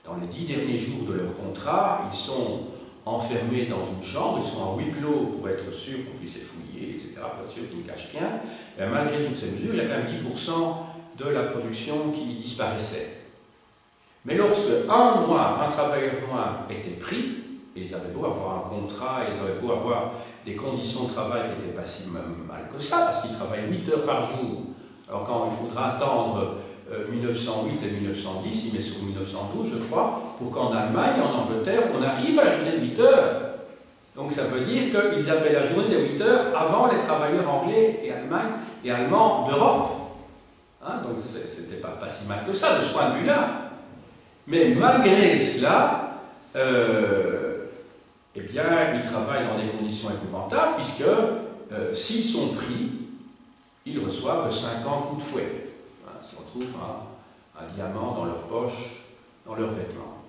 S1: dans les 10 derniers jours de leur contrat, ils sont enfermés dans une chambre, ils sont en huis clos pour être sûr qu'on puisse les fouiller, etc., pour être sûr qu'ils ne cachent rien, et malgré toutes ces mesures, il y a quand même 10% de la production qui disparaissait. Mais lorsque un travailleur noir était pris, et ils avaient beau avoir un contrat, ils avaient beau avoir des conditions de travail qui n'étaient pas si mal que ça, parce qu'ils travaillent 8 heures par jour, alors quand il faudra attendre 1908 et 1910, il met sur 1912, je crois, pour qu'en Allemagne et en Angleterre, on arrive à la journée de 8 heures. Donc ça veut dire qu'ils avaient la journée de 8 heures avant les travailleurs anglais et allemands d'Europe. Hein, donc c'était pas si mal que ça, de ce point de vue-là. Mais malgré cela, eh bien, ils travaillent dans des conditions épouvantables, puisque s'ils sont pris, ils reçoivent 50 coups de fouet. Hein, si on trouve un diamant dans leur poche, dans leurs vêtements.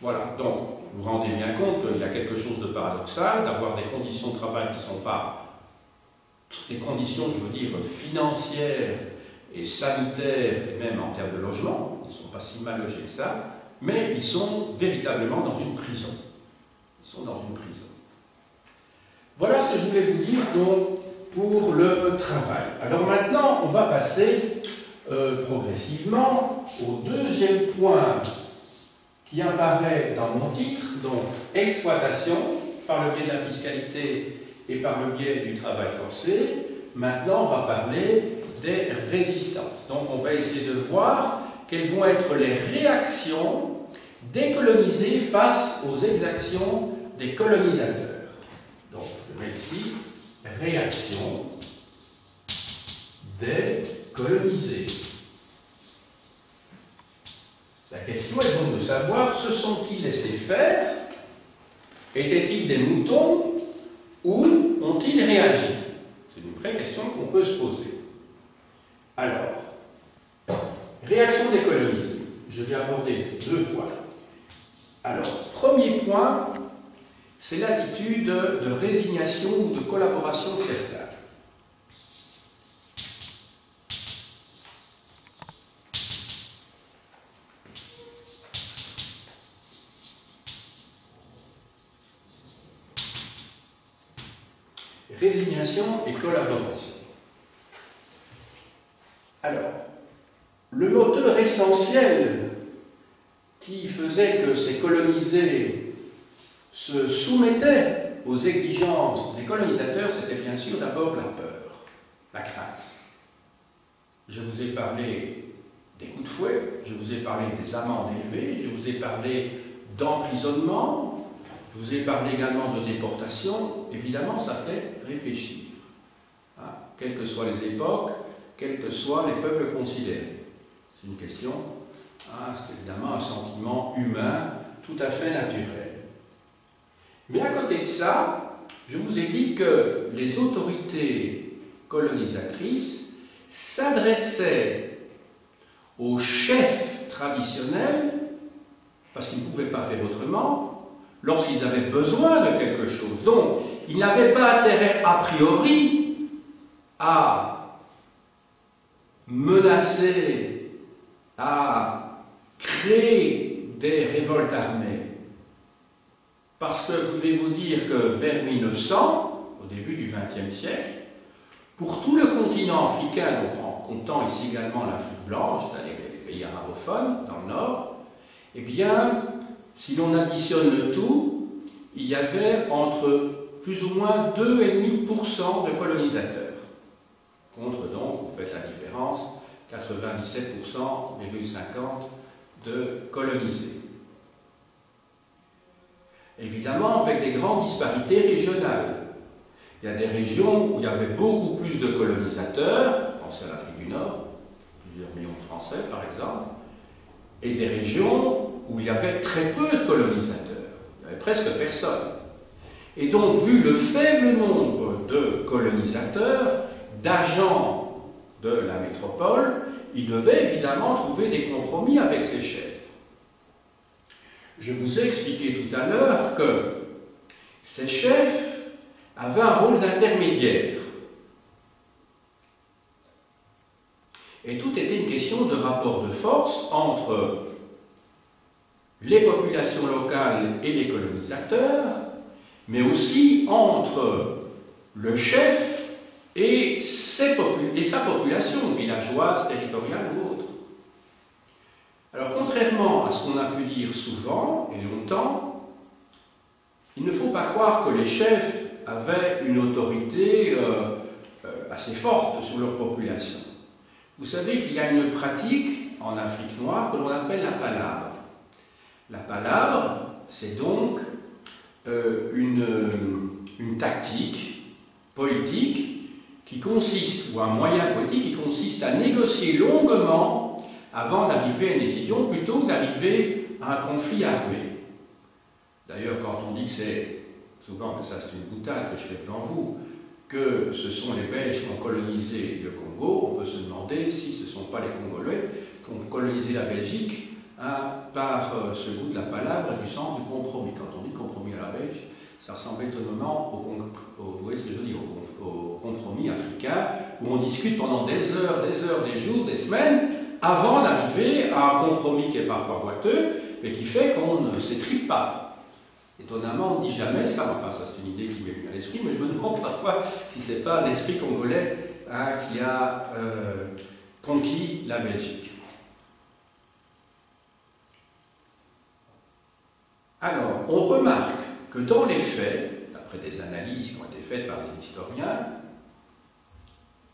S1: Voilà, donc vous vous rendez bien compte qu'il y a quelque chose de paradoxal d'avoir des conditions de travail qui ne sont pas des conditions, je veux dire, financières et sanitaires, et même en termes de logement, ils ne sont pas si mal logés que ça, mais ils sont véritablement dans une prison. Ils sont dans une prison. Voilà ce que je voulais vous dire donc pour le travail. Alors maintenant, on va passer progressivement au deuxième point qui apparaît dans mon titre, donc exploitation par le biais de la fiscalité et par le biais du travail forcé. Maintenant, on va parler des résistances. Donc on va essayer de voir quelles vont être les réactions des colonisés face aux exactions des colonisateurs. Donc je mets ici réaction des colonisés. La question est donc de savoir, se sont-ils laissés faire? Étaient-ils des moutons? Ou ont-ils réagi? C'est une vraie question qu'on peut se poser. Alors, réaction des colonisés. Je vais aborder 2 points. Alors, premier point, c'est l'attitude de résignation ou de collaboration de certains. Résignation et collaboration. Alors, le moteur essentiel qui faisait que ces colonisés se soumettaient aux exigences des colonisateurs, c'était bien sûr d'abord la peur, la crainte. Je vous ai parlé des coups de fouet, je vous ai parlé des amendes élevées, je vous ai parlé d'emprisonnement, je vous ai parlé également de déportation. Évidemment, ça fait réfléchir. Hein, quelles que soient les époques, quels que soient les peuples considérés. C'est une question, hein, c'est évidemment un sentiment humain tout à fait naturel. Mais à côté de ça, je vous ai dit que les autorités colonisatrices s'adressaient aux chefs traditionnels, parce qu'ils ne pouvaient pas faire autrement, lorsqu'ils avaient besoin de quelque chose. Donc, ils n'avaient pas intérêt a priori à menacer, à créer des révoltes armées. Parce que vous devez vous dire que vers 1900, au début du XXe siècle, pour tout le continent africain, donc en comptant ici également l'Afrique blanche, c'est-à-dire les pays arabophones dans le nord, eh bien, si l'on additionne le tout, il y avait entre plus ou moins 2,5% de colonisateurs. Contre donc, vous faites la différence, 97,50% de colonisés. Évidemment, avec des grandes disparités régionales. Il y a des régions où il y avait beaucoup plus de colonisateurs, pensez à l'Afrique du Nord, plusieurs millions de Français par exemple, et des régions où il y avait très peu de colonisateurs, il n'y avait presque personne. Et donc, vu le faible nombre de colonisateurs, d'agents de la métropole, il devait évidemment trouver des compromis avec ses chefs. Je vous ai expliqué tout à l'heure que ces chefs avaient un rôle d'intermédiaire. Et tout était une question de rapport de force entre les populations locales et les colonisateurs, mais aussi entre le chef et sa population, villageoise, territoriale ou autre. Alors, contrairement à ce qu'on a pu dire souvent et longtemps, il ne faut pas croire que les chefs avaient une autorité assez forte sur leur population. Vous savez qu'il y a une pratique en Afrique noire que l'on appelle la palabre. La palabre, c'est donc une tactique politique qui consiste, ou un moyen politique qui consiste à négocier longuement avant d'arriver à une décision, plutôt que d'arriver à un conflit armé. D'ailleurs, quand on dit que c'est, souvent, mais ça c'est une boutade que je fais devant vous, que ce sont les Belges qui ont colonisé le Congo, on peut se demander si ce ne sont pas les Congolais qui ont colonisé la Belgique par ce goût de la palabre et du sens du compromis. Quand on dit compromis à la Belge, ça ressemble étonnamment au compromis africain, où on discute pendant des heures, des jours, des semaines, avant d'arriver à un compromis qui est parfois boiteux, mais qui fait qu'on ne s'étripe pas. Étonnamment, on ne dit jamais ça, enfin ça c'est une idée qui m'est venue à l'esprit, mais je me demande parfois si ce n'est pas l'esprit congolais qui a conquis la Belgique. Alors, on remarque que dans les faits, d'après des analyses qui ont été faites par des historiens,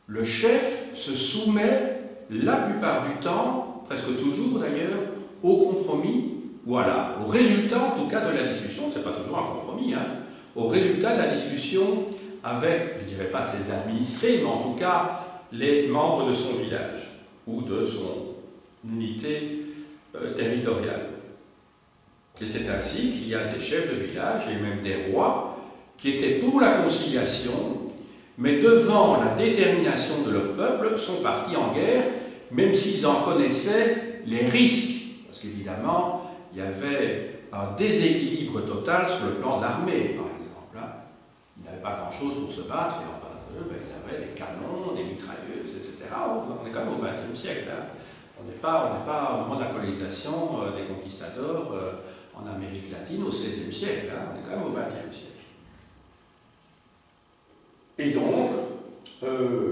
S1: le chef se soumet la plupart du temps, presque toujours d'ailleurs, au compromis, voilà, au résultat en tout cas de la discussion, c'est pas toujours un compromis, au résultat de la discussion avec, je ne dirais pas ses administrés, mais en tout cas les membres de son village ou de son unité territoriale. Et c'est ainsi qu'il y a des chefs de village et même des rois qui étaient pour la conciliation, mais devant la détermination de leur peuple, sont partis en guerre, même s'ils en connaissaient les risques. Parce qu'évidemment, il y avait un déséquilibre total sur le plan de l'armée, par exemple. Ils n'avaient pas grand-chose pour se battre, et en face d'eux, ils avaient des canons, des mitrailleuses, etc. On est quand même au XXe siècle. On n'est pas au moment de la colonisation des conquistadors en Amérique latine au XVIe siècle. On est quand même au XXe siècle. Et donc,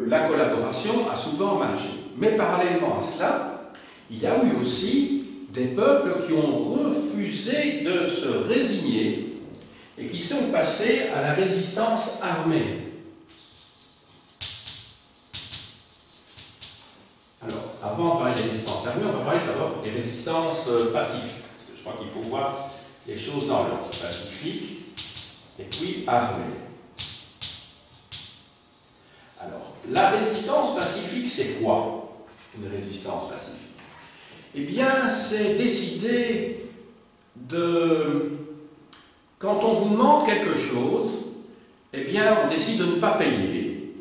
S1: la collaboration a souvent marché. Mais parallèlement à cela, il y a eu aussi des peuples qui ont refusé de se résigner et qui sont passés à la résistance armée. Alors, avant de parler des résistances armées, on va parler d'abord des résistances pacifiques. Parce que je crois qu'il faut voir les choses dans l'ordre. Pacifique et puis armée. Alors, la résistance pacifique, c'est quoi, une résistance pacifique? Eh bien, c'est décider de... Quand on vous demande quelque chose, eh bien, on décide de ne pas payer.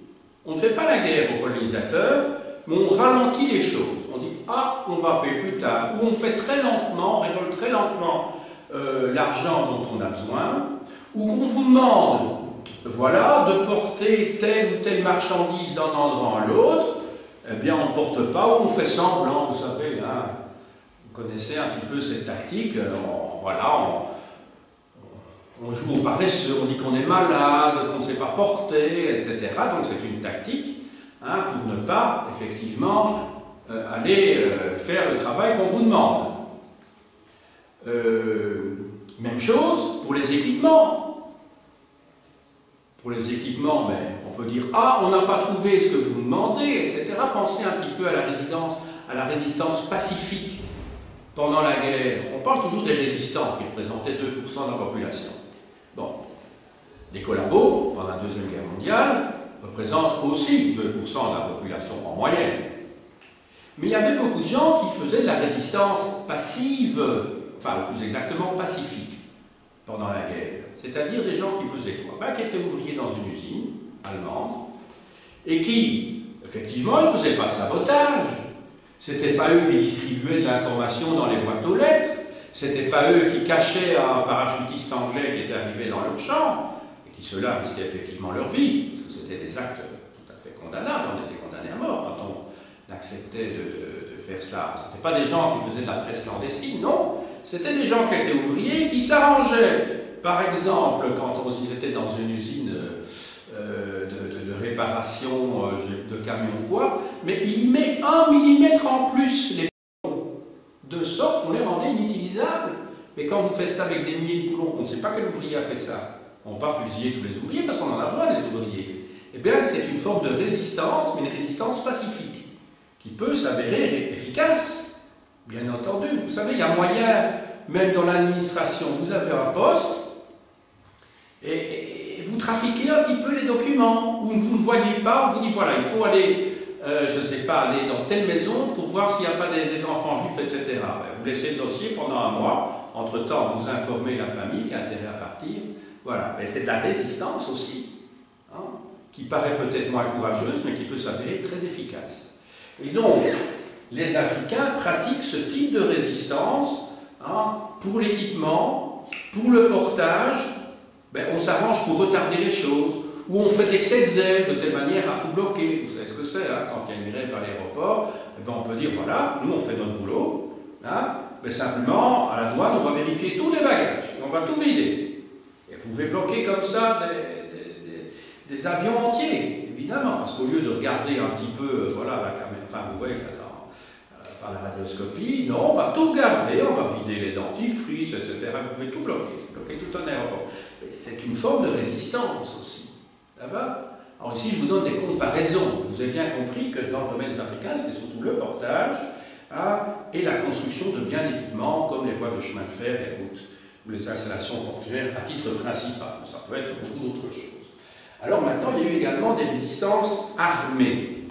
S1: On ne fait pas la guerre aux colonisateurs, mais on ralentit les choses. On dit, ah, on va payer plus tard. Ou on fait très lentement, on récolte très lentement l'argent dont on a besoin. Ou on vous demande, voilà, de porter telle ou telle marchandise d'un endroit à l'autre, eh bien, on ne porte pas, ou on fait semblant, vous savez, vous connaissez un petit peu cette tactique, on joue au paresseux, on dit qu'on est malade, qu'on ne sait pas porter, etc. Donc c'est une tactique pour ne pas, effectivement, aller faire le travail qu'on vous demande. Même chose pour les équipements. Pour les équipements, on peut dire « Ah, on n'a pas trouvé ce que vous demandez, etc. » Pensez un petit peu à la résistance pacifique pendant la guerre. On parle toujours des résistants qui représentaient 2% de la population. Bon, les collabos, pendant la Deuxième Guerre mondiale, représentent aussi 2% de la population en moyenne. Mais il y avait beaucoup de gens qui faisaient de la résistance passive, enfin, plus exactement pacifique, pendant la guerre. c'est-à-dire des gens qui faisaient quoi? Ben, qui étaient ouvriers dans une usine allemande, et qui, effectivement, ne faisaient pas de sabotage. C'était pas eux qui distribuaient de l'information dans les boîtes aux lettres, c'était pas eux qui cachaient un parachutiste anglais qui était arrivé dans leur chambre, et qui ceux-là risquaient effectivement leur vie, parce que c'était des actes tout à fait condamnables, on était condamnés à mort quand on acceptait de faire cela. Ce n'étaient pas des gens qui faisaient de la presse clandestine, non, c'était des gens qui étaient ouvriers, qui s'arrangeaient. Par exemple, quand ils étaient dans une usine de réparation de camions ou quoi, mais il met 1 millimètre en plus les boulons, de sorte qu'on les rendait inutilisables. Mais quand vous faites ça avec des milliers de boulons, on ne sait pas quel ouvrier a fait ça. On ne va pas fusiller tous les ouvriers parce qu'on en a besoin des ouvriers. Eh bien, c'est une forme de résistance, mais une résistance pacifique, qui peut s'avérer efficace, bien entendu. Vous savez, il y a moyen, même dans l'administration, vous avez un poste, et vous trafiquez un petit peu les documents, ou vous ne voyez pas, on vous dit voilà, il faut aller, je ne sais pas, aller dans telle maison pour voir s'il n'y a pas des enfants juifs, etc. Vous laissez le dossier pendant un mois, entre-temps vous informez la famille qui a intérêt à partir, voilà. Mais c'est de la résistance aussi, hein, qui paraît peut-être moins courageuse, mais qui peut s'avérer très efficace. Et donc, les Africains pratiquent ce type de résistance, hein, pour l'équipement, pour le portage. Ben, on s'arrange pour retarder les choses, ou on fait de l'excès de zèle de telle manière à tout bloquer. Vous savez ce que c'est, hein, quand il y a une grève à l'aéroport, ben, on peut dire voilà, nous on fait notre boulot, hein, mais simplement à la douane on va vérifier tous les bagages, et on va tout vider. Et vous pouvez bloquer comme ça des avions entiers, évidemment, parce qu'au lieu de regarder un petit peu, voilà, la caméra, enfin vous voyez, par la radioscopie, non, on va tout garder, on va vider les dentifrices, etc. Vous pouvez tout bloquer tout un aéroport. C'est une forme de résistance aussi. Ça va? Alors ici, je vous donne des comparaisons. Vous avez bien compris que dans le domaine africain, c'est surtout le portage, hein, et la construction de biens d'équipement, comme les voies de chemin de fer, les routes, ou les installations portuaires à titre principal. Ça peut être beaucoup d'autres choses. Alors maintenant, il y a eu également des résistances armées.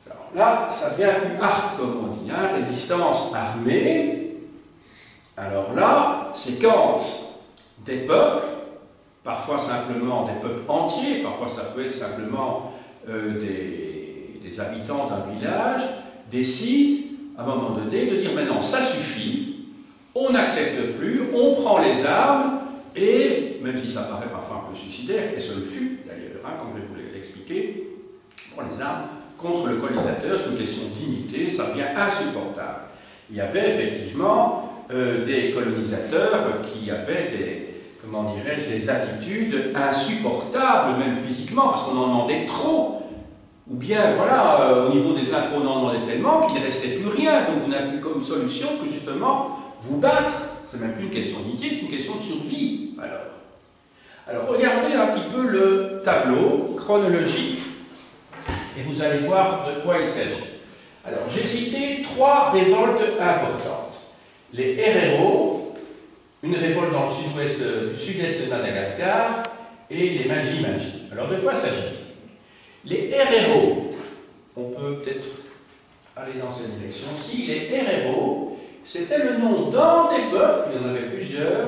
S1: Alors là, ça devient plus hard, comme on dit, hein, résistance armée. Alors là, c'est quand des peuples, parfois simplement des peuples entiers, parfois ça peut être simplement des habitants d'un village, décident à un moment donné de dire maintenant ça suffit, on n'accepte plus, on prend les armes, et même si ça paraît parfois un peu suicidaire, et ce le fut d'ailleurs, hein, comme je vais vous l'expliquer, on prend les armes contre le colonisateur, c'est une question de dignité, ça devient insupportable. Il y avait effectivement des colonisateurs qui avaient comment dirais-je, des attitudes insupportables, même physiquement, parce qu'on en demandait trop. Ou bien, voilà, au niveau des impôts, on en demandait tellement qu'il ne restait plus rien. Donc vous n'avez plus comme solution que justement vous battre. C'est même plus une question d'unité, c'est une question de survie. Alors regardez un petit peu le tableau chronologique, et vous allez voir de quoi il s'agit. Alors, j'ai cité 3 révoltes importantes. Les Herero, une révolte dans le sud-est de Madagascar, et les Maji-Maji. Alors, de quoi s'agit-il? Les Herero, on peut peut-être aller dans cette direction-ci, les Herero, c'était le nom d'un des peuples, il y en avait plusieurs,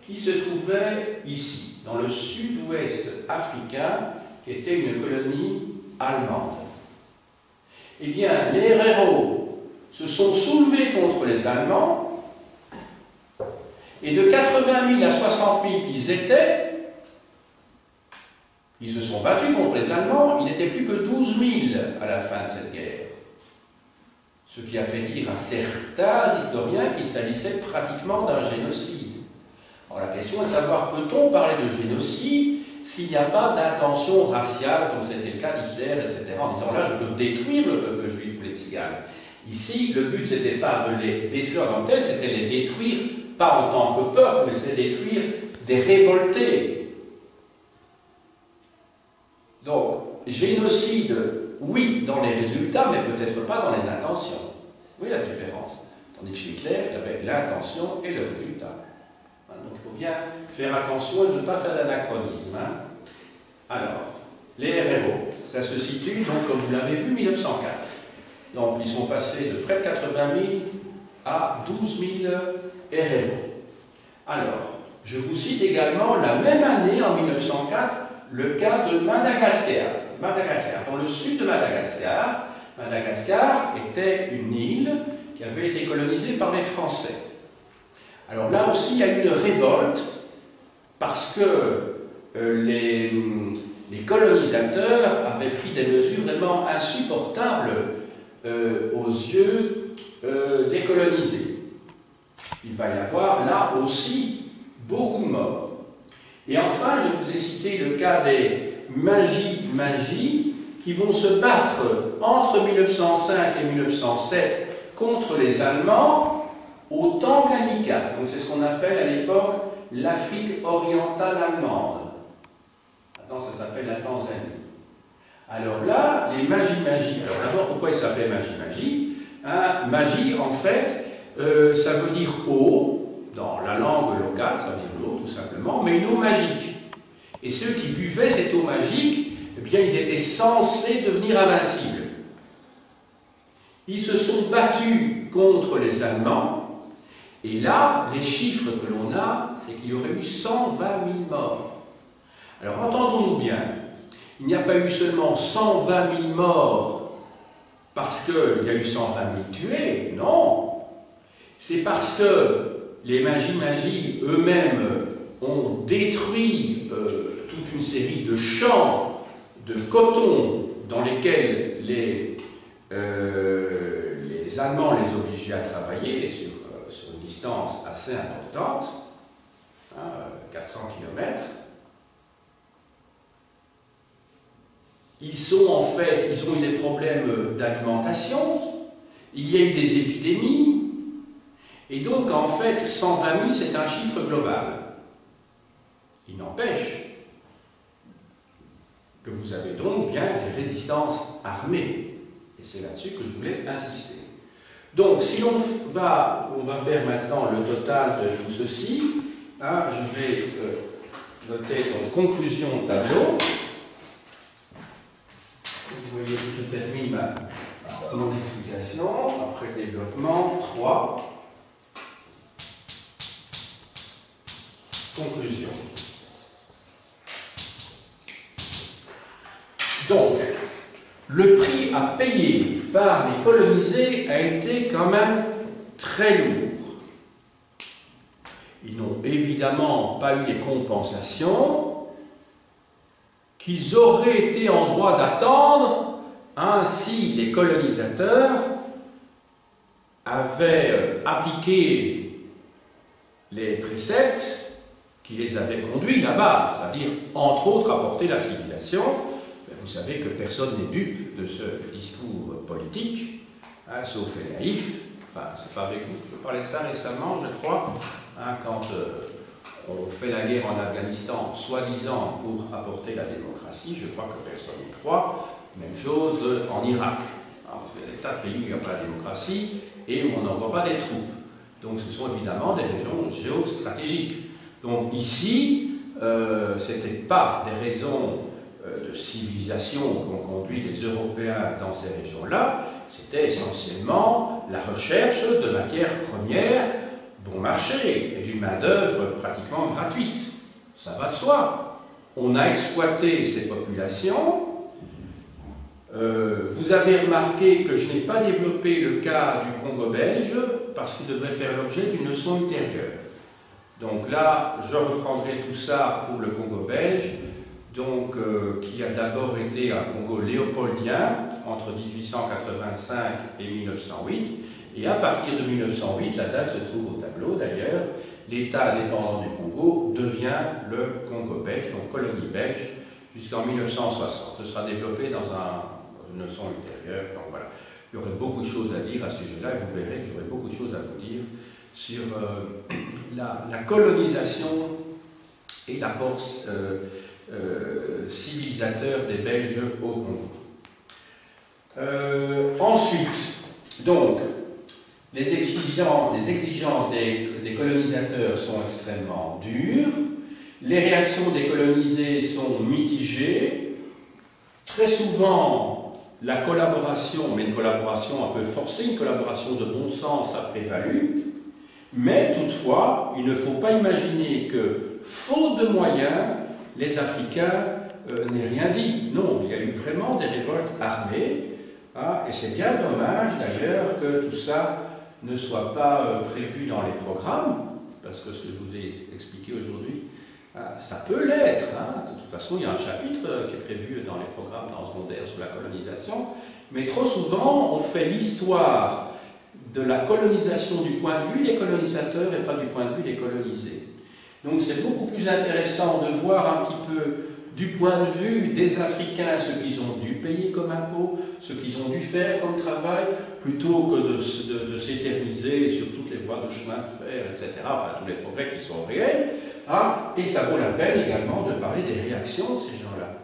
S1: qui se trouvaient ici, dans le sud-ouest africain, qui était une colonie allemande. Eh bien, les Herero se sont soulevés contre les Allemands, et de 80 000 à 60 000 qu'ils étaient, ils se sont battus contre les Allemands, il n'était plus que 12 000 à la fin de cette guerre. Ce qui a fait dire à certains historiens qu'il s'agissait pratiquement d'un génocide. Alors la question est de savoir, peut-on parler de génocide s'il n'y a pas d'intention raciale, comme c'était le cas d'Hitler, etc., en disant là, je veux détruire le peuple juif ou les tziganes. Ici, le but, ce n'était pas de les détruire en tant que tel, c'était les détruire, pas en tant que peuple, mais c'était détruire des révoltés. Donc, génocide, oui, dans les résultats, mais peut-être pas dans les intentions. Oui, la différence. Tandis que chez Hitler, il y avait l'intention et le résultat. Donc il faut bien faire attention et ne pas faire d'anachronisme. Alors, les Herero, ça se situe, donc, comme vous l'avez vu, 1904. Donc ils sont passés de près de 80 000 à 12 000 Herero. Alors, Je vous cite également la même année, en 1904, le cas de Madagascar. Madagascar, dans le sud de Madagascar, Madagascar était une île qui avait été colonisée par les Français. Alors là aussi, il y a eu une révolte parce que les colonisateurs avaient pris des mesures vraiment insupportables aux yeux des colonisés. Il va y avoir là aussi beaucoup de morts. Et enfin, je vous ai cité le cas des Maji qui vont se battre entre 1905 et 1907 contre les Allemands au Tanganyika. Donc c'est ce qu'on appelle à l'époque l'Afrique orientale allemande. Maintenant ça s'appelle la Tanzanie. Alors là, les Maji, alors d'abord pourquoi ils s'appelaient Maji? Maji en fait, ça veut dire eau, dans la langue locale, ça veut dire l'eau tout simplement, mais une eau magique. Et ceux qui buvaient cette eau magique, eh bien ils étaient censés devenir invincibles. Ils se sont battus contre les Allemands, et là, les chiffres que l'on a, c'est qu'il y aurait eu 120 000 morts. Alors entendons-nous bien, il n'y a pas eu seulement 120 000 morts parce qu'il y a eu 120 000 tués, non. C'est parce que les Maji eux-mêmes ont détruit toute une série de champs de coton dans lesquels les Allemands les obligeaient à travailler sur une distance assez importante, 400 km. Ils ont eu des problèmes d'alimentation, il y a eu des épidémies, et donc en fait 120 000 c'est un chiffre global. Il n'empêche que vous avez donc bien des résistances armées, et c'est là-dessus que je voulais insister. Donc si on va faire maintenant le total de tout ceci, je vais noter en conclusion au tableau. Vous voyez que je termine mon explication, après le développement, 3. Conclusion. Donc, le prix à payer par les colonisés a été quand même très lourd. Ils n'ont évidemment pas eu les compensations qu'ils auraient été en droit d'attendre si les colonisateurs avaient appliqué les préceptes qui les avaient conduits là-bas, c'est-à-dire, entre autres, apporter la civilisation. Vous savez que personne n'est dupe de ce discours politique, sauf les naïfs. Enfin, c'est pas avec vous. Je parlais de ça récemment, je crois, quand on fait la guerre en Afghanistan, soi-disant pour apporter la démocratie, je crois que personne n'y croit. Même chose en Irak. Parce qu'il y a des tas de pays où il n'y a pas la démocratie et où on n'envoie pas des troupes. Donc ce sont évidemment des régions géostratégiques. Donc ici, ce n'était pas des raisons de civilisation qu'ont conduit les Européens dans ces régions-là, c'était essentiellement la recherche de matières premières bon marché et d'une main-d'œuvre pratiquement gratuite. Ça va de soi. On a exploité ces populations. Vous avez remarqué que je n'ai pas développé le cas du Congo belge parce qu'il devrait faire l'objet d'une leçon ultérieure. Donc là, je reprendrai tout ça pour le Congo belge, donc, qui a d'abord été un Congo léopoldien entre 1885 et 1908. Et à partir de 1908, la date se trouve au tableau d'ailleurs, l'État indépendant du Congo devient le Congo belge, donc colonie belge, jusqu'en 1960. Ce sera développé dans une leçon ultérieure. Donc voilà, il y aurait beaucoup de choses à dire à ce sujet-là, et vous verrez que j'aurai beaucoup de choses à vous dire sur la colonisation et l'apport civilisateur des Belges au Congo. Ensuite, donc, les exigences des colonisateurs sont extrêmement dures, les réactions des colonisés sont mitigées, très souvent la collaboration, mais une collaboration un peu forcée, une collaboration de bon sens a prévalu, Mais toutefois, il ne faut pas imaginer que, faute de moyens, les Africains n'aient rien dit. Non, il y a eu vraiment des révoltes armées, hein, et c'est bien dommage d'ailleurs que tout ça ne soit pas prévu dans les programmes, parce que ce que je vous ai expliqué aujourd'hui, ça peut l'être. Hein. De toute façon, il y a un chapitre qui est prévu dans les programmes secondaires sur la colonisation, mais trop souvent, on fait l'histoire de la colonisation du point de vue des colonisateurs et pas du point de vue des colonisés. Donc c'est beaucoup plus intéressant de voir un petit peu du point de vue des Africains ce qu'ils ont dû payer comme impôt, ce qu'ils ont dû faire comme travail, plutôt que de s'éterniser sur toutes les voies de chemin de fer, etc., enfin tous les progrès qui sont réels. Hein, et ça vaut la peine également de parler des réactions de ces gens-là.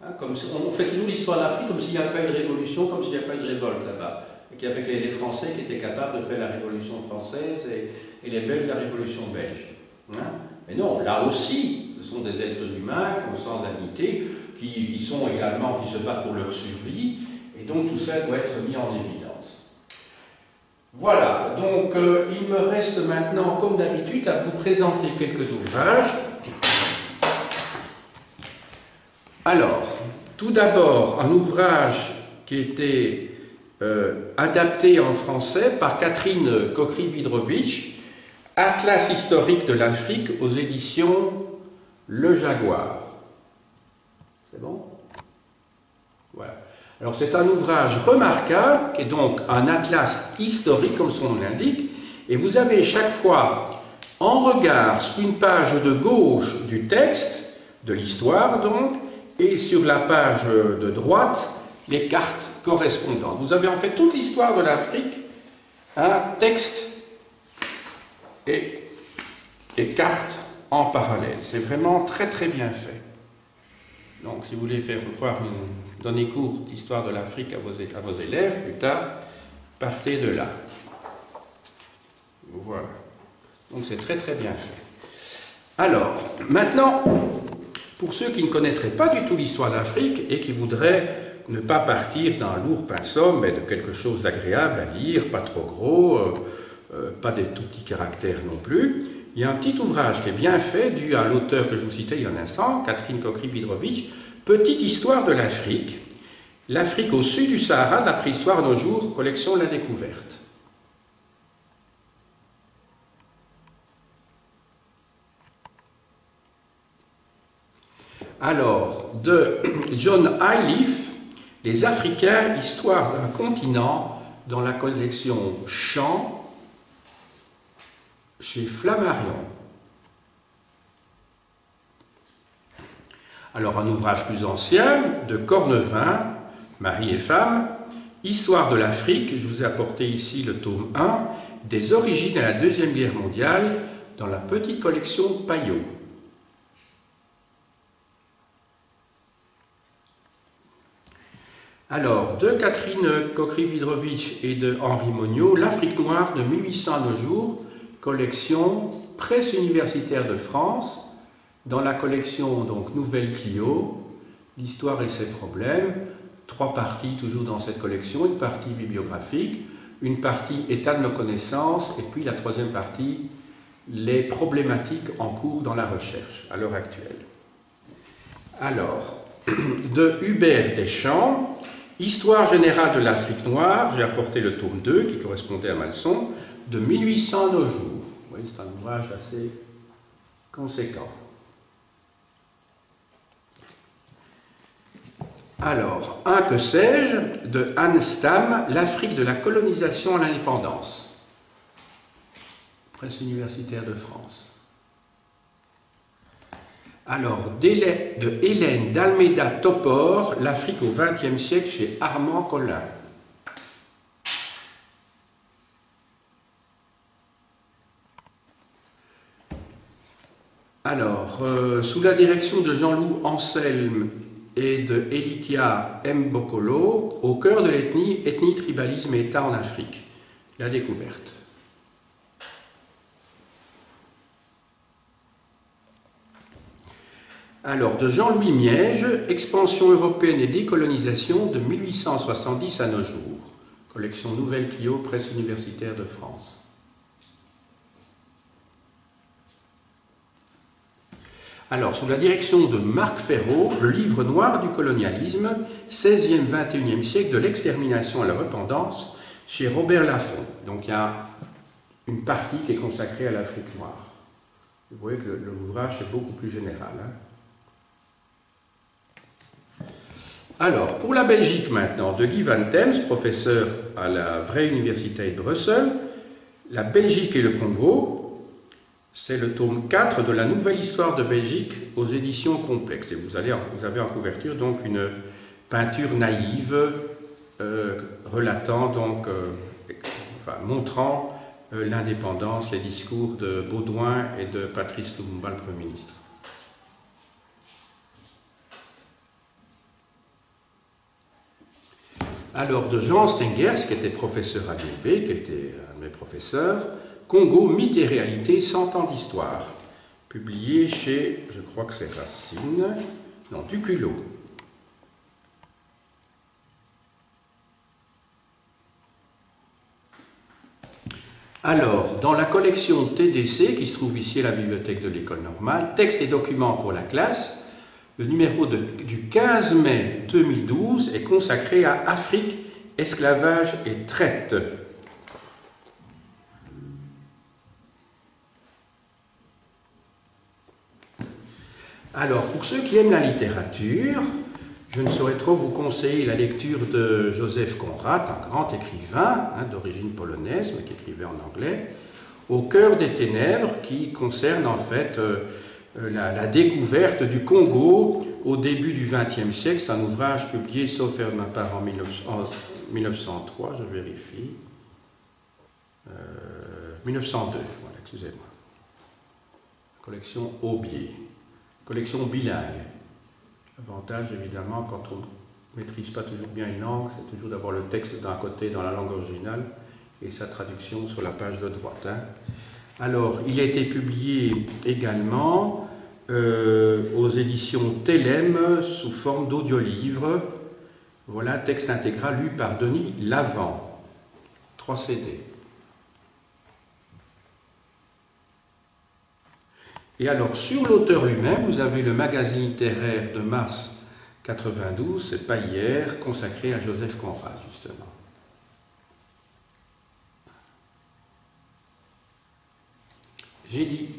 S1: Hein, comme on fait toujours l'histoire d'Afrique comme s'il n'y avait pas eu de révolution, comme s'il n'y avait pas eu de révolte là-bas. Avec les Français qui étaient capables de faire la Révolution française et les Belges la Révolution belge. Hein? Mais non, là aussi, ce sont des êtres humains qui ont le sens d'amitié, qui sont également, qui se battent pour leur survie, et donc tout ça doit être mis en évidence. Voilà, donc il me reste maintenant, comme d'habitude, à vous présenter quelques ouvrages. Alors, tout d'abord, un ouvrage qui était adapté en français par Catherine Cockry-Widrovich, Atlas historique de l'Afrique aux éditions Le Jaguar. C'est bon? Voilà. Alors c'est un ouvrage remarquable, qui est donc un atlas historique, comme son nom l'indique, et vous avez chaque fois en regard sur une page de gauche du texte, de l'histoire donc, et sur la page de droite, les cartes correspondantes. Vous avez en fait toute l'histoire de l'Afrique, un texte et cartes en parallèle. C'est vraiment très très bien fait. Donc si vous voulez donner cours d'histoire de l'Afrique à vos élèves plus tard, partez de là. Voilà. Donc c'est très très bien fait. Alors, maintenant, pour ceux qui ne connaîtraient pas du tout l'histoire d'Afrique et qui voudraient ne pas partir d'un lourd pensum, mais de quelque chose d'agréable à lire, pas trop gros, pas des tout petits caractères non plus, il y a un petit ouvrage qui est bien fait, dû à l'auteur que je vous citais il y a un instant, Catherine Cockry-Widrovich, Petite histoire de l'Afrique. L'Afrique au sud du Sahara, de la préhistoire à nos jours, collection La Découverte. Alors, de John Iliff, Les Africains, histoire d'un continent, dans la collection Champs, chez Flammarion. Alors, un ouvrage plus ancien, de Cornevin, Mari et femme, Histoire de l'Afrique, je vous ai apporté ici le tome 1, des origines à la Deuxième Guerre mondiale, dans la petite collection Payot. Alors, de Catherine Cockry-Widrovich et de Henri Monniot, L'Afrique noire de 1800 à nos jours, collection Presse universitaire de France, dans la collection donc Nouvelle Clio, l'histoire et ses problèmes, 3 parties toujours dans cette collection, une partie bibliographique, une partie état de nos connaissances, et puis la 3e partie, les problématiques en cours dans la recherche à l'heure actuelle. Alors, de Hubert Deschamps, Histoire générale de l'Afrique noire, j'ai apporté le tome 2 qui correspondait à ma leçon, de 1800 à nos jours. Vous voyez, c'est un ouvrage assez conséquent. Alors, un que sais-je, de Anne Stam, L'Afrique de la colonisation à l'indépendance. Presse universitaire de France. Alors, de Hélène d'Almeida Topor, L'Afrique au XXe siècle chez Armand Collin. Alors, sous la direction de Jean-Loup Anselme et de Elitia Mbokolo, au cœur de l'ethnie, tribalisme et État en Afrique. La découverte. Alors, de Jean-Louis Miège, Expansion européenne et décolonisation de 1870 à nos jours. Collection Nouvelle Clio, Presse universitaire de France. Alors, sous la direction de Marc Ferraud, le livre noir du colonialisme, 16e, 21e siècle, de l'extermination à la repentance, chez Robert Laffont. Donc, il y a une partie qui est consacrée à l'Afrique noire. Vous voyez que l'ouvrage est beaucoup plus général. Alors, pour la Belgique maintenant, de Guy Van Thems, professeur à la Vrije Universiteit de Bruxelles, la Belgique et le Congo, c'est le tome 4 de la Nouvelle Histoire de Belgique aux éditions Complexes. Et vous avez en couverture donc une peinture naïve relatant donc, montrant l'indépendance, les discours de Baudouin et de Patrice Lumumba, le Premier ministre. Alors, de Jean Stengers, qui était professeur à l'ULB, qui était un de mes professeurs, Congo, mythe et réalité, 100 ans d'histoire, publié chez, je crois que c'est Racine, non, Duculot. Alors, dans la collection TDC, qui se trouve ici à la bibliothèque de l'École normale, textes et documents pour la classe, le numéro du 15 mai 2012 est consacré à Afrique, esclavage et traite. Alors, pour ceux qui aiment la littérature, je ne saurais trop vous conseiller la lecture de Joseph Conrad, un grand écrivain d'origine polonaise, mais qui écrivait en anglais, Au cœur des ténèbres, qui concerne en fait la découverte du Congo au début du XXe siècle. C'est un ouvrage publié, sauf erreur de ma part, en 1903, je vérifie. 1902, voilà, excusez-moi. Collection Aubier. Collection bilingue. L'avantage, évidemment, quand on ne maîtrise pas toujours bien une langue, c'est toujours d'avoir le texte d'un côté dans la langue originale et sa traduction sur la page de droite. Alors, il a été publié également aux éditions Télème sous forme d'audiolivre. Voilà, texte intégral lu par Denis Lavant. 3 CD. Et alors, sur l'auteur lui-même, vous avez le magazine littéraire de mars 92, c'est pas hier, consacré à Joseph Conrad, justement. J'ai dit.